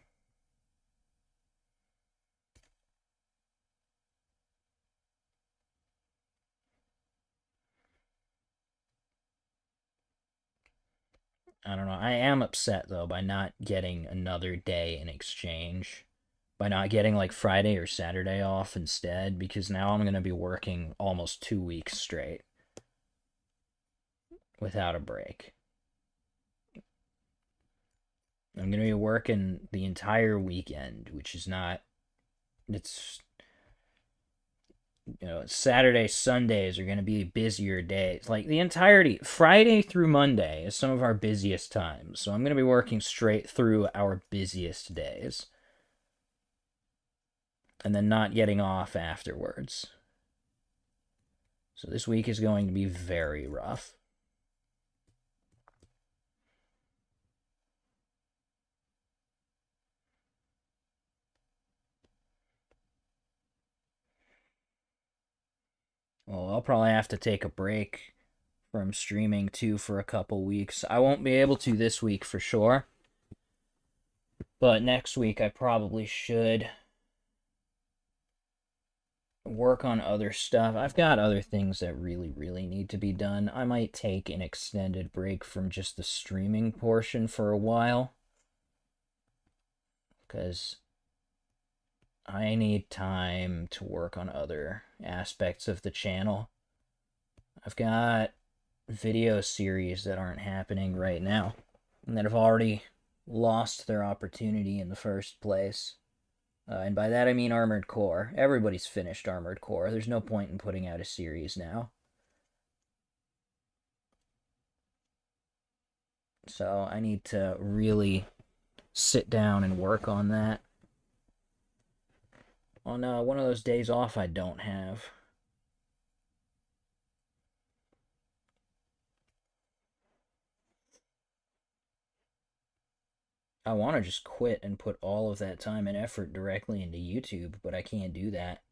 I don't know. I am upset though by not getting another day in exchange. By not getting like Friday or Saturday off instead, because now I'm going to be working almost 2 weeks straight without a break. I'm going to be working the entire weekend, which is not. It's. Saturday, Sundays are going to be busier days. Like the entirety, Friday through Monday is some of our busiest times. So I'm going to be working straight through our busiest days. And then not getting off afterwards. So this week is going to be very rough. Well, I'll probably have to take a break from streaming too for a couple weeks. I won't be able to this week for sure. But next week I probably should work on other stuff. I've got other things that really need to be done. I might take an extended break from just the streaming portion for a while. Because I need time to work on other aspects of the channel. I've got video series that aren't happening right now and that have already lost their opportunity in the first place. And by that I mean Armored Core. Everybody's finished Armored Core. There's no point in putting out a series now. So I need to really sit down and work on that. On one of those days off I don't have. I want to just quit and put all of that time and effort directly into YouTube, but I can't do that.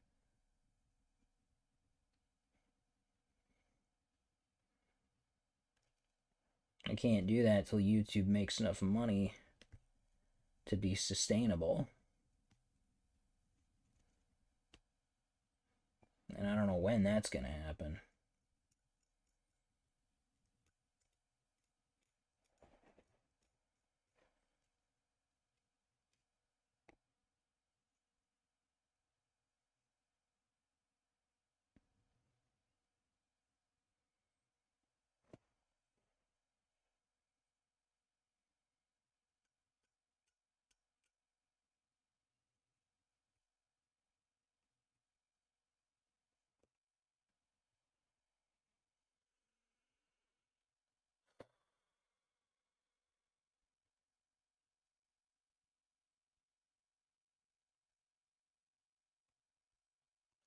I can't do that till YouTube makes enough money to be sustainable. And I don't know when that's going to happen.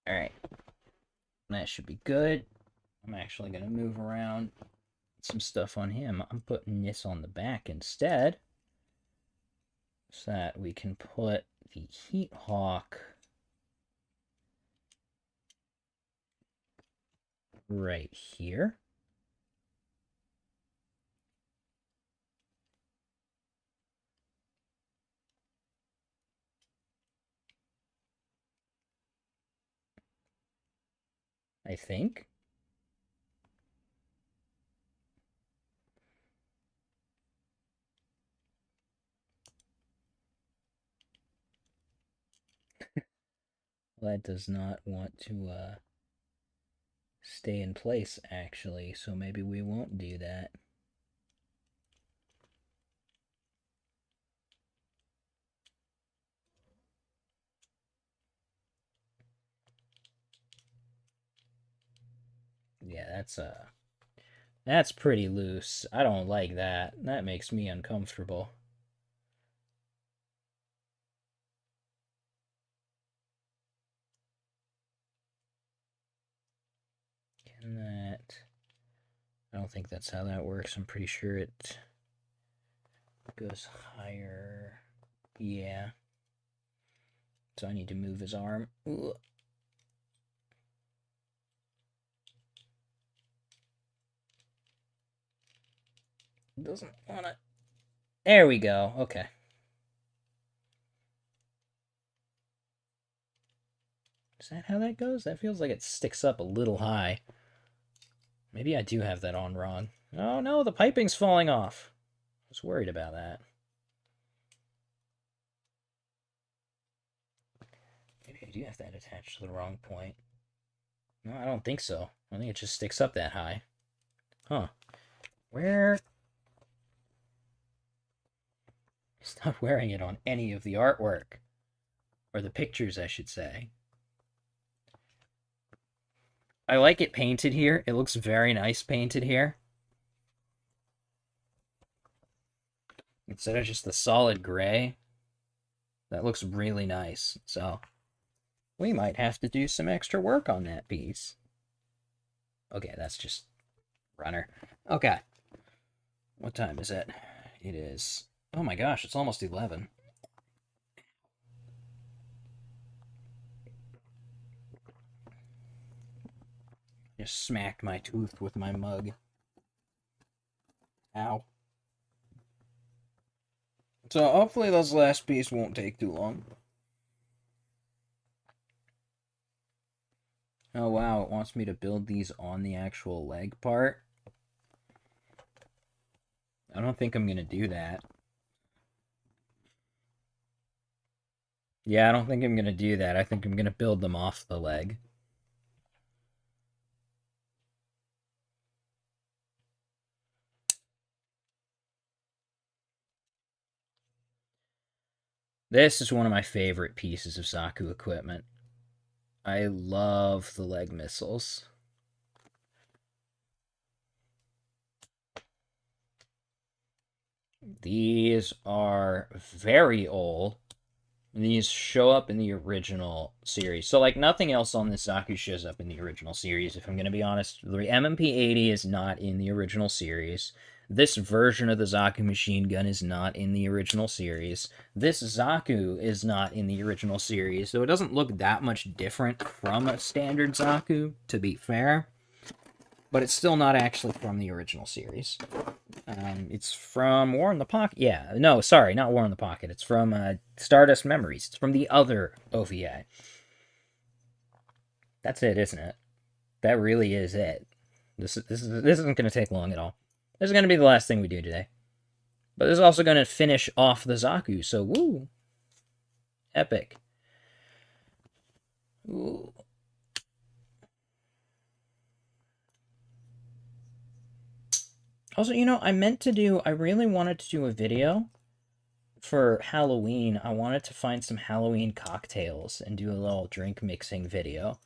Alright, that should be good. I'm actually going to move around some stuff on him. I'm putting this on the back instead, so that we can put the Heat Hawk right here. I think. That does not want to stay in place, actually, so maybe we won't do that. Yeah, that's pretty loose. I don't like that. That makes me uncomfortable. Can that... I don't think that's how that works. I'm pretty sure it goes higher. Yeah. So I need to move his arm. Ugh. Doesn't want to... There we go. Okay. Is that how that goes? That feels like it sticks up a little high. Maybe I do have that on wrong. Oh no, the piping's falling off. I was worried about that. Maybe I do have that attached to the wrong point. No, I don't think so. I think it just sticks up that high. Huh. Where... It's not wearing it on any of the artwork. Or the pictures, I should say. I like it painted here. It looks very nice painted here. Instead of just the solid gray. That looks really nice. So, we might have to do some extra work on that piece. Okay, that's just runner. Okay. What time is it? It is... Oh my gosh, it's almost 11. Just smacked my tooth with my mug. Ow. So hopefully this last piece won't take too long. Oh wow, it wants me to build these on the actual leg part. I don't think I'm gonna do that. Yeah, I don't think I'm gonna do that. I think I'm gonna build them off the leg. This is one of my favorite pieces of Zaku equipment. I love the leg missiles. These are very old. These show up in the original series. So, like, nothing else on this Zaku shows up in the original series, if I'm going to be honest. The MMP-80 is not in the original series. This version of the Zaku machine gun is not in the original series. This Zaku is not in the original series, so it doesn't look that much different from a standard Zaku, to be fair. But it's still not actually from the original series. It's from War in the Pocket. Yeah, no, sorry, not War in the Pocket. It's from Stardust Memories. It's from the other OVA. That's it, isn't it? That really is it. This isn't going to take long at all. This is going to be the last thing we do today. But this is also going to finish off the Zaku, so woo! Epic. Ooh. Also, you know, I really wanted to do a video for Halloween. I wanted to find some Halloween cocktails and do a little drink mixing video.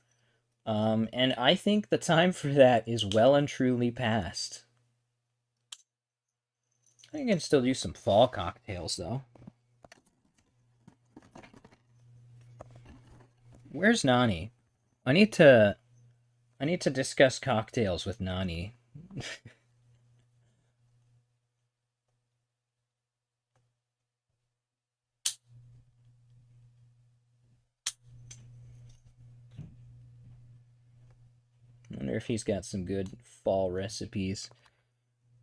And I think the time for that is well and truly past. I can still do some fall cocktails, though. Where's Nani? I need to I need to discuss cocktails with Nani. I wonder if he's got some good fall recipes.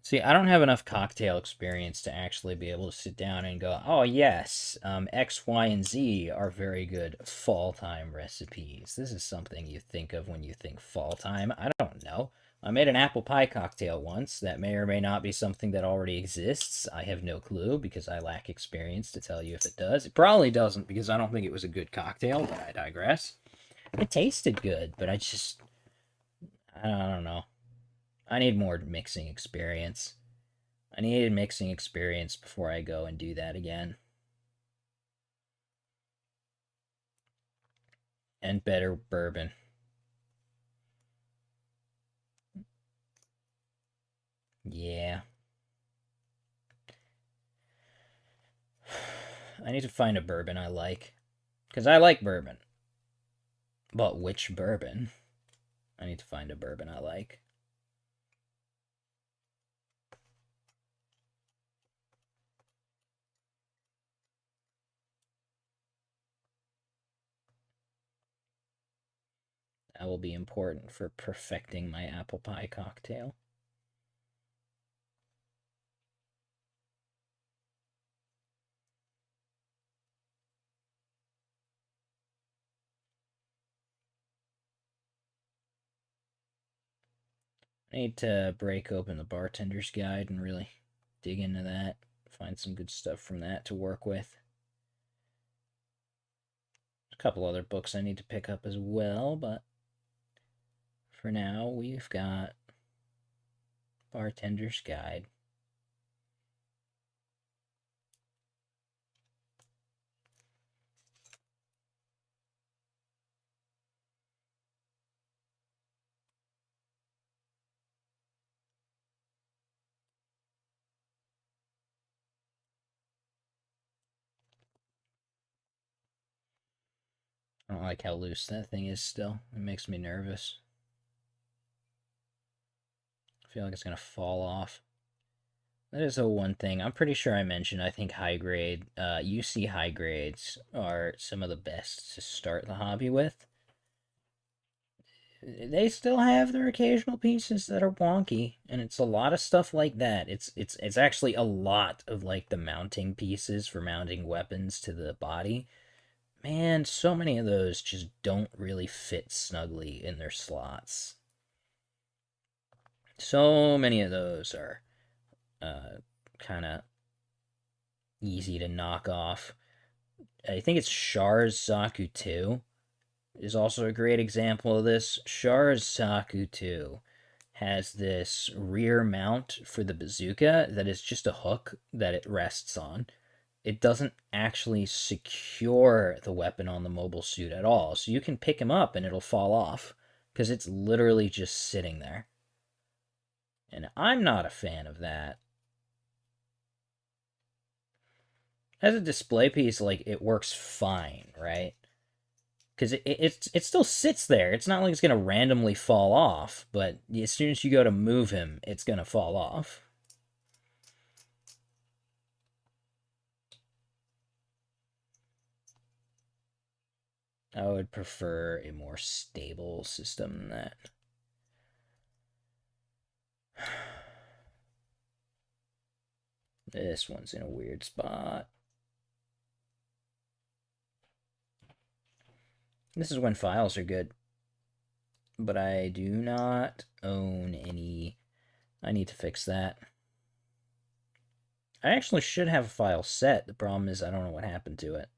See, I don't have enough cocktail experience to actually be able to sit down and go, oh, yes, X, Y, and Z are very good fall time recipes. This is something you think of when you think fall time. I don't know. I made an apple pie cocktail once. That may or may not be something that already exists. I have no clue because I lack experience to tell you if it does. It probably doesn't because I don't think it was a good cocktail, but I digress. It tasted good, but I don't know. I need more mixing experience. I needed mixing experience before I go and do that again. And better bourbon. Yeah. I need to find a bourbon I like. Because I like bourbon. But which bourbon? I need to find a bourbon I like. That will be important for perfecting my apple pie cocktail. I need to break open the bartender's guide and really dig into that. Find some good stuff from that to work with. A couple other books I need to pick up as well, but for now we've got Bartender's Guide. I don't like how loose that thing is still. It makes me nervous. I feel like it's going to fall off. That is the one thing. I'm pretty sure I mentioned, I think high grade, UC high grades are some of the best to start the hobby with. They still have their occasional pieces that are wonky, and it's a lot of stuff like that. It's actually a lot of like the mounting pieces for mounting weapons to the body. Man, so many of those just don't really fit snugly in their slots. So many of those are kind of easy to knock off. I think it's Char's Saku 2 is also a great example of this. Char's Saku 2 has this rear mount for the bazooka that is just a hook that it rests on. It doesn't actually secure the weapon on the mobile suit at all. So you can pick him up and it'll fall off because it's literally just sitting there. And I'm not a fan of that. As a display piece, like, it works fine, right? Because it still sits there. It's not like it's gonna randomly fall off, but as soon as you go to move him, it's gonna fall off. I would prefer a more stable system than that. This one's in a weird spot. This is when files are good. But I do not own any. I need to fix that. I actually should have a file set. The problem is I don't know what happened to it.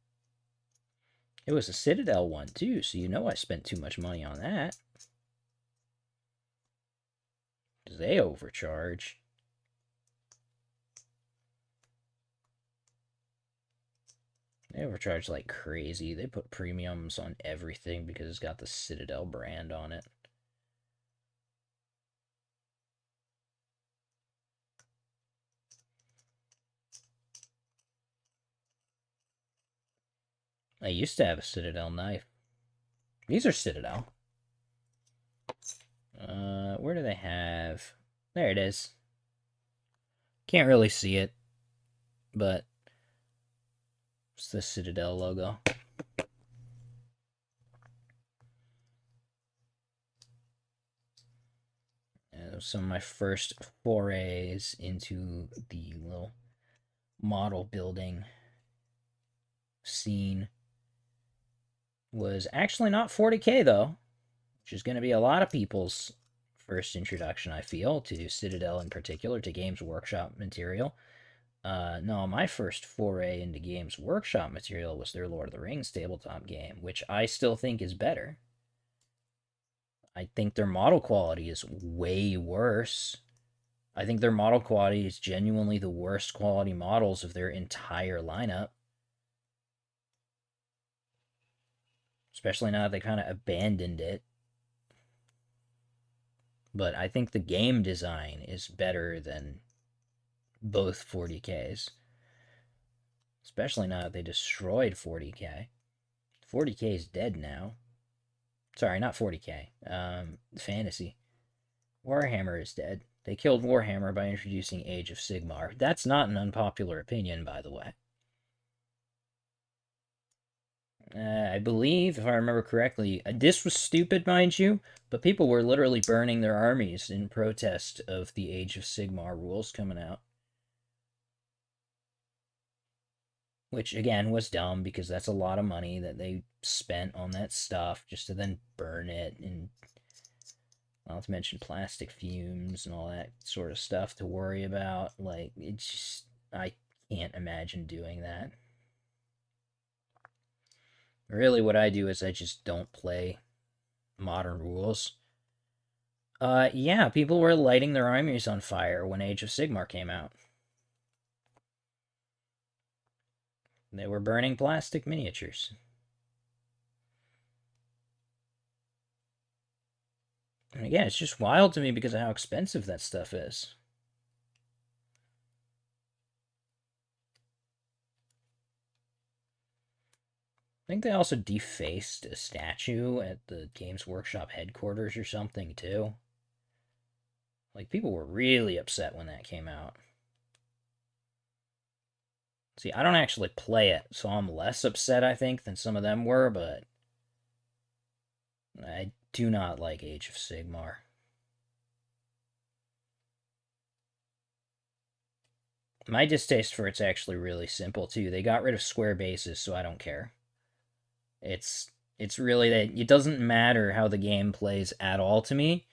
It was a Citadel one too, so you know I spent too much money on that. They overcharge. They overcharge like crazy. They put premiums on everything because it's got the Citadel brand on it. I used to have a Citadel knife. These are Citadel. Where do they have? There it is. Can't really see it, but it's the Citadel logo. Some of my first forays into the little model building scene was actually not 40k though, which is going to be a lot of people's first introduction, I feel, to Citadel in particular, to Games Workshop material. No, my first foray into Games Workshop material was their Lord of the Rings tabletop game, which I still think is better. I think their model quality is way worse. I think their model quality is genuinely the worst quality models of their entire lineup. Especially now that they kind of abandoned it. But I think the game design is better than both 40Ks. Especially now that they destroyed 40K. 40K is dead now. Sorry, not 40K. Fantasy. Warhammer is dead. They killed Warhammer by introducing Age of Sigmar. That's not an unpopular opinion, by the way. I believe, if I remember correctly, this was stupid, mind you, but people were literally burning their armies in protest of the Age of Sigmar rules coming out. Which, again, was dumb, because that's a lot of money that they spent on that stuff just to then burn it, and not to mention plastic fumes and all that sort of stuff to worry about. Like, it's just, I can't imagine doing that. Really, what I do is I just don't play modern rules. Yeah, people were lighting their armies on fire when Age of Sigmar came out. They were burning plastic miniatures. And again, it's just wild to me because of how expensive that stuff is. I think they also defaced a statue at the Games Workshop headquarters or something, too. Like, people were really upset when that came out. See, I don't actually play it, so I'm less upset, I think, than some of them were, but I do not like Age of Sigmar. My distaste for it's actually really simple, too. They got rid of square bases, so I don't care. It's really that it doesn't matter how the game plays at all to me,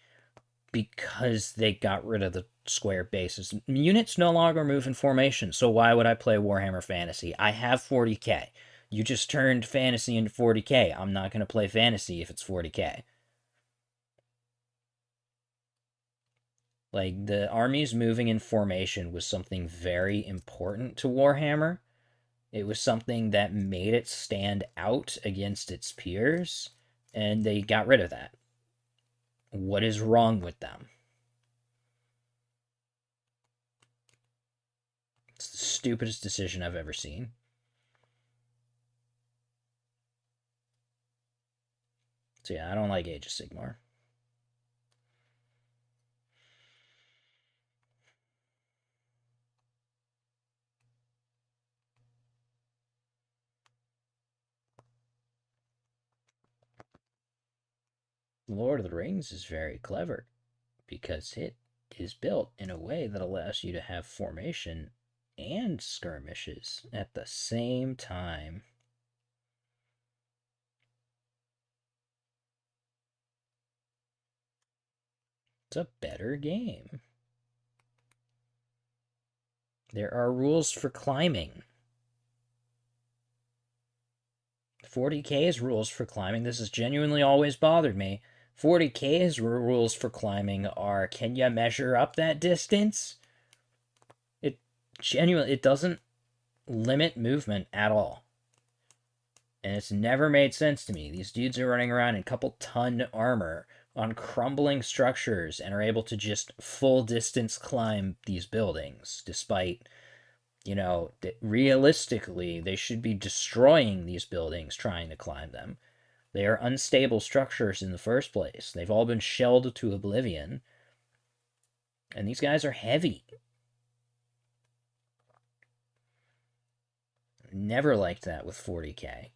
because they got rid of the square bases. Units no longer move in formation, so why would I play Warhammer Fantasy? I have 40k. You just turned Fantasy into 40k. I'm not going to play Fantasy if it's 40k. Like, the armies moving in formation was something very important to Warhammer. It was something that made it stand out against its peers, and they got rid of that. What is wrong with them? It's the stupidest decision I've ever seen. So yeah, I don't like Age of Sigmar. Lord of the Rings is very clever because it is built in a way that allows you to have formation and skirmishes at the same time. It's a better game. There are rules for climbing. 40k's rules for climbing, this has genuinely always bothered me. 40k's rules for climbing are, can you measure up that distance? It doesn't limit movement at all. And it's never made sense to me. These dudes are running around in couple ton armor on crumbling structures and are able to just full distance climb these buildings, despite, realistically, they should be destroying these buildings trying to climb them. They are unstable structures in the first place. They've all been shelled to oblivion. And these guys are heavy. Never liked that with 40k.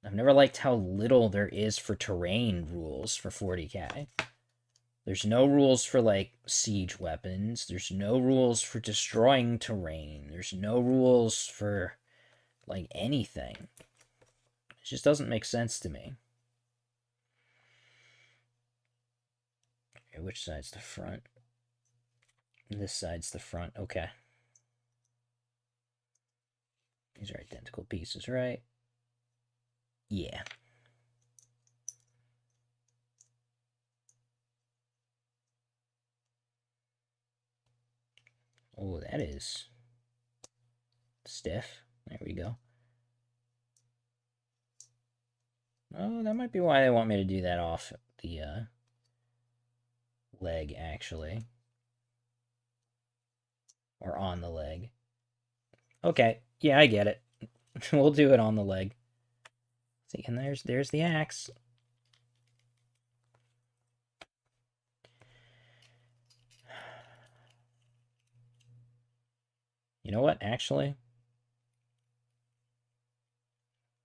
I've never liked how little there is for terrain rules for 40k. There's no rules for, like, siege weapons. There's no rules for destroying terrain. There's no rules for, like, anything. It just doesn't make sense to me. Okay, which side's the front? This side's the front. Okay. These are identical pieces, right? Yeah. Oh, that is stiff. There we go. Oh, that might be why they want me to do that off the leg, actually. Or on the leg. Okay, yeah, I get it. We'll do it on the leg. See, and there's the axe. You know what, actually?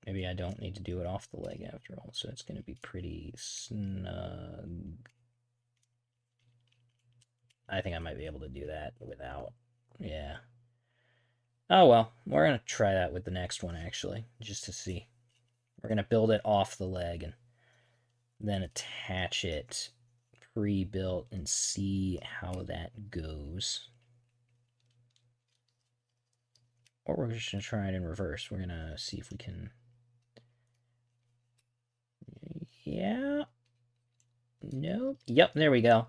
Maybe I don't need to do it off the leg after all, so it's going to be pretty snug. I think I might be able to do that without. Yeah. Oh well, we're going to try that with the next one, actually, just to see. We're going to build it off the leg and then attach it pre-built and see how that goes. Or we're just going to try it in reverse. We're going to see if we can... Yeah. Nope. Yep, there we go.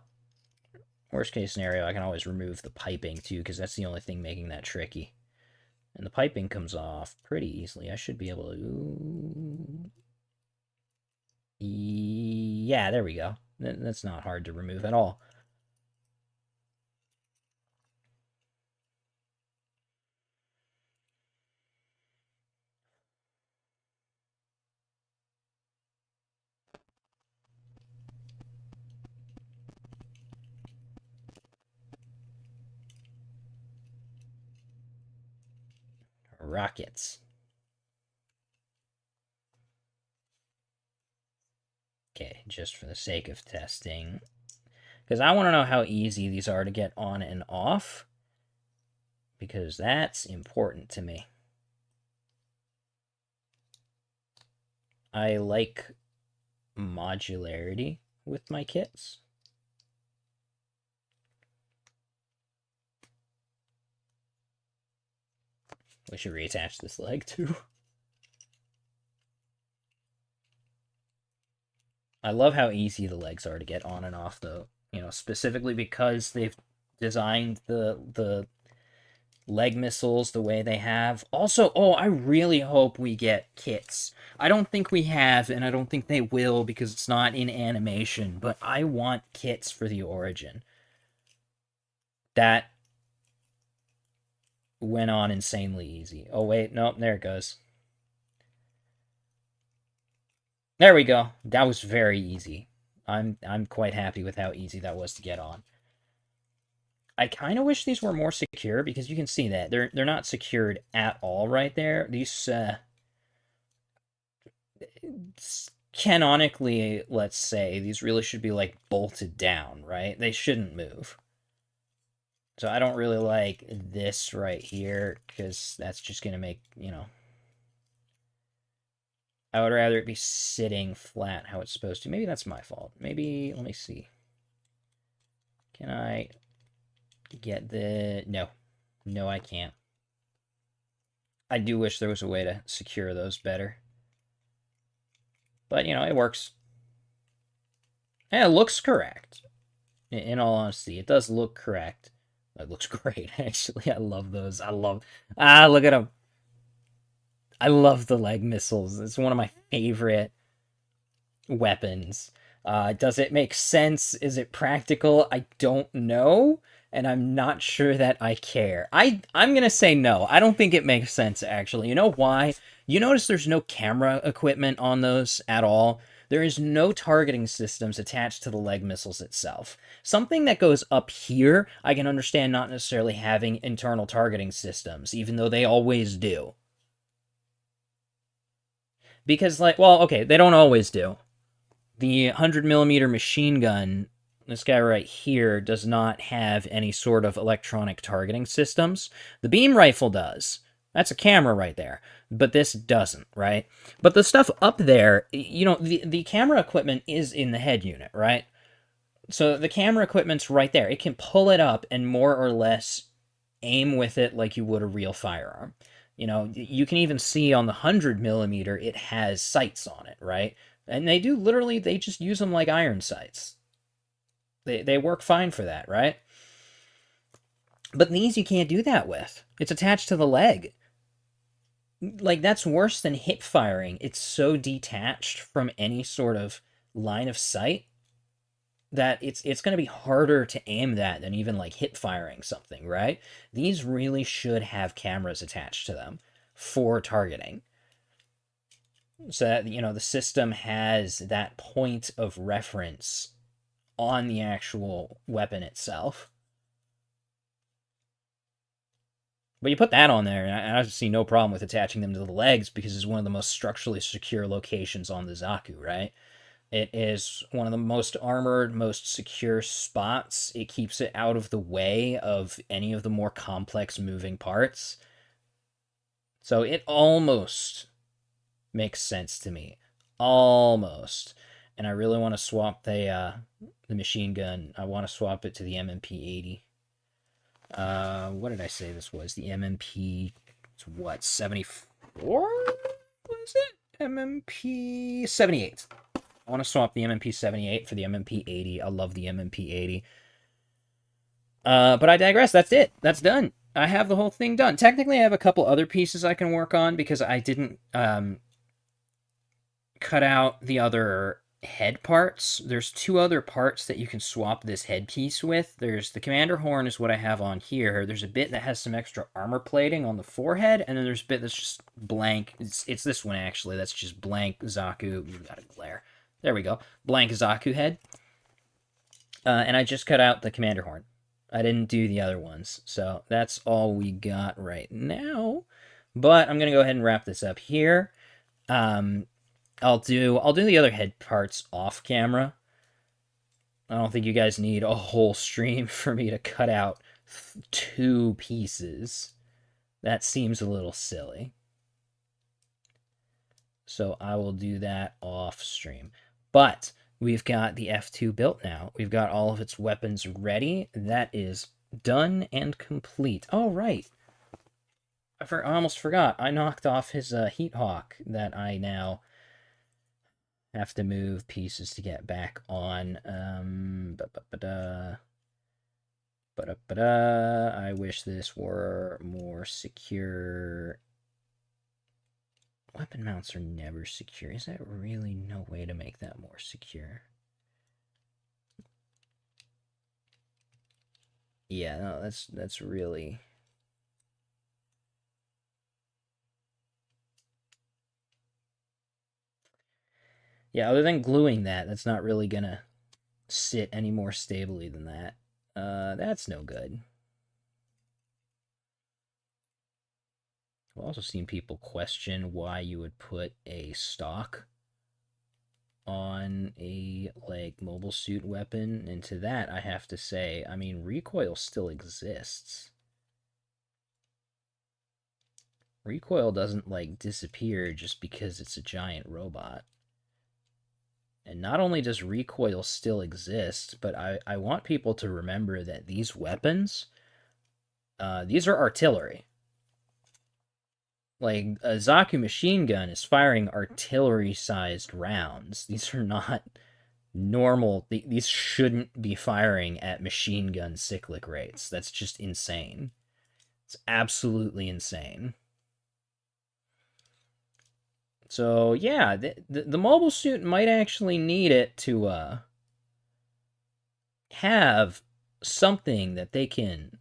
Worst case scenario, I can always remove the piping too, because that's the only thing making that tricky. And the piping comes off pretty easily. I should be able to... Yeah, there we go. That's not hard to remove at all. Rockets. Okay, just for the sake of testing. Because I want to know how easy these are to get on and off. Because that's important to me. I like modularity with my kits. We should reattach this leg too. I love how easy the legs are to get on and off, though. You know, specifically because they've designed the leg missiles the way they have. Also, oh, I really hope we get kits. I don't think we have, and I don't think they will because it's not in animation, but I want kits for the Origin. That went on insanely easy. Oh, wait, nope, there it goes. There we go. That was very easy. I'm quite happy with how easy that was to get on. I kind of wish these were more secure because you can see that they're not secured at all right there. These canonically, let's say, these really should be like bolted down, right? They shouldn't move. So I don't really like this right here because that's just going to make, you know, I would rather it be sitting flat how it's supposed to. Maybe that's my fault. Maybe, let me see. Can I get the... No. No, I can't. I do wish there was a way to secure those better. But, you know, it works. And it looks correct. In all honesty, it does look correct. It looks great, actually. I love those. I love... Ah, look at them. I love the leg missiles. It's one of my favorite weapons. Does it make sense? Is it practical? I don't know. and I'm not sure that I care. I'm gonna say no. I don't think it makes sense actually. You know why? You notice there's no camera equipment on those at all. There is no targeting systems attached to the leg missiles itself. Something that goes up here, I can understand not necessarily having internal targeting systems, even though they always do. Because, like, well, okay, they don't always do. The 100 millimeter machine gun, this guy right here, does not have any sort of electronic targeting systems. The beam rifle does. That's a camera right there. But this doesn't, right? But the stuff up there, the camera equipment is in the head unit, right? So the camera equipment's right there. It can pull it up and more or less aim with it like you would a real firearm. You can even see on the 100 millimeter, it has sights on it, right? And they do literally, they just use them like iron sights. They work fine for that, right? But these you can't do that with. It's attached to the leg. Like, that's worse than hip firing. It's so detached from any sort of line of sight that it's going to be harder to aim that than even like hip firing something, right? These really should have cameras attached to them for targeting. So that, the system has that point of reference on the actual weapon itself. But you put that on there, and I see no problem with attaching them to the legs because it's one of the most structurally secure locations on the Zaku, right? It is one of the most armored, most secure spots. It keeps it out of the way of any of the more complex moving parts. So it almost makes sense to me. Almost. And I really want to swap the machine gun. I want to swap it to the MMP-80. What did I say this was? The MMP, it's what, 74? Was it? MMP 78. I want to swap the MMP 78 for the MMP 80. I love the MMP 80. But I digress. That's it. That's done. I have the whole thing done. Technically, I have a couple other pieces I can work on because I didn't cut out the other head parts. There's two other parts that you can swap this headpiece with. There's the commander horn is what I have on here. There's a bit that has some extra armor plating on the forehead, and then there's a bit that's just blank. It's this one, actually. That's just blank Zaku. You've got a glare. There we go. Blank Zaku head. And I just cut out the commander horn. I didn't do the other ones. So that's all we got right now. But I'm going to go ahead and wrap this up here. I'll do the other head parts off camera. I don't think you guys need a whole stream for me to cut out 2 pieces. That seems a little silly. So I will do that off stream. But we've got the F2 built now. We've got all of its weapons ready. That is done and complete. Oh, right. I almost forgot. I knocked off his Heat Hawk that I now have to move pieces to get back on. I wish this were more secure. Weapon mounts are never secure. Is there really no way to make that more secure? Yeah, no, that's really... Yeah, other than gluing that's not really gonna sit any more stably than that. That's no good. I've also seen people question why you would put a stock on a, like, mobile suit weapon, and to that I have to say, I mean, recoil still exists. Recoil doesn't, like, disappear just because it's a giant robot. And not only does recoil still exist, but I want people to remember that these weapons, these are artillery. Like, a Zaku machine gun is firing artillery-sized rounds. These are not normal. These shouldn't be firing at machine gun cyclic rates. That's just insane. It's absolutely insane. So, yeah, the mobile suit might actually need it to have something that they can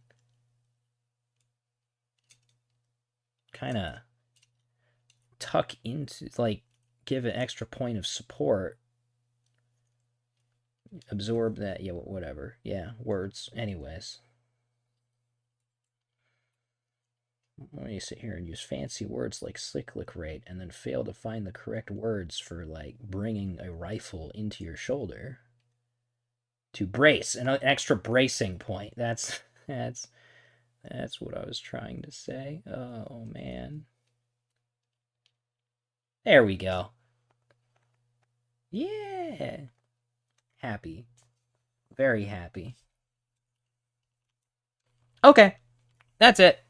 kind of tuck into, like, give an extra point of support. Absorb that, yeah, whatever. Yeah, words. Anyways. When you sit here and use fancy words like cyclic rate and then fail to find the correct words for, like, bringing a rifle into your shoulder. To brace, an extra bracing point. That's what I was trying to say. Oh, man. There we go. Yeah. Happy. Very happy. Okay. That's it.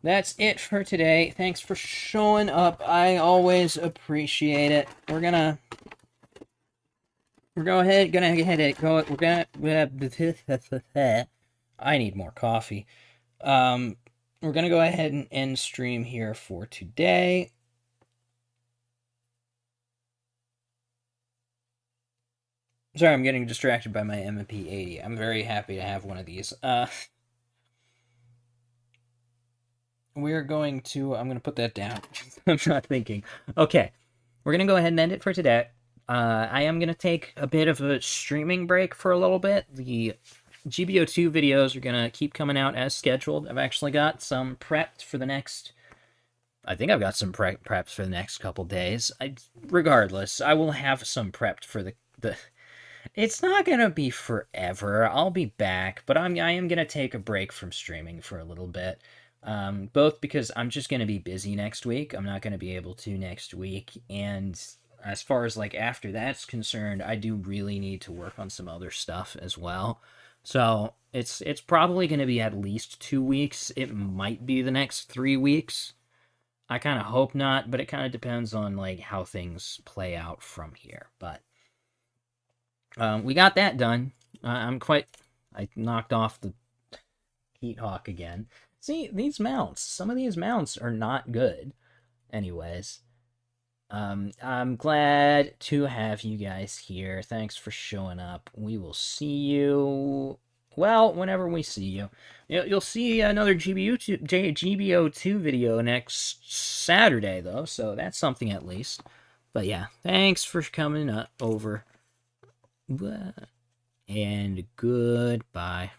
That's it for today. Thanks for showing up. I always appreciate it. We're gonna go ahead I need more coffee. We're gonna go ahead and end stream here for today. Sorry, I'm getting distracted by my MP80. I'm very happy to have one of these. We're going to... I'm going to put that down. I'm not thinking. Okay. We're going to go ahead and end it for today. I am going to take a bit of a streaming break for a little bit. The GBO2 videos are going to keep coming out as scheduled. I've actually got some prepped for the next... I think I've got some preps for the next couple days. Regardless, I will have some prepped for the... It's not going to be forever. I'll be back, but I am going to take a break from streaming for a little bit. Both because I'm just going to be busy next week. I'm not going to be able to next week. And as far as, like, after that's concerned, I do really need to work on some other stuff as well. So it's probably going to be at least 2 weeks. It might be the next 3 weeks. I kind of hope not, but it kind of depends on, like, how things play out from here. But we got that done. I knocked off the Heat Hawk again. See, these mounts. Some of these mounts are not good. Anyways. I'm glad to have you guys here. Thanks for showing up. We will see you... Well, whenever we see you. You'll see another GBO2 video next Saturday, though. So that's something at least. But yeah, thanks for coming over. And goodbye.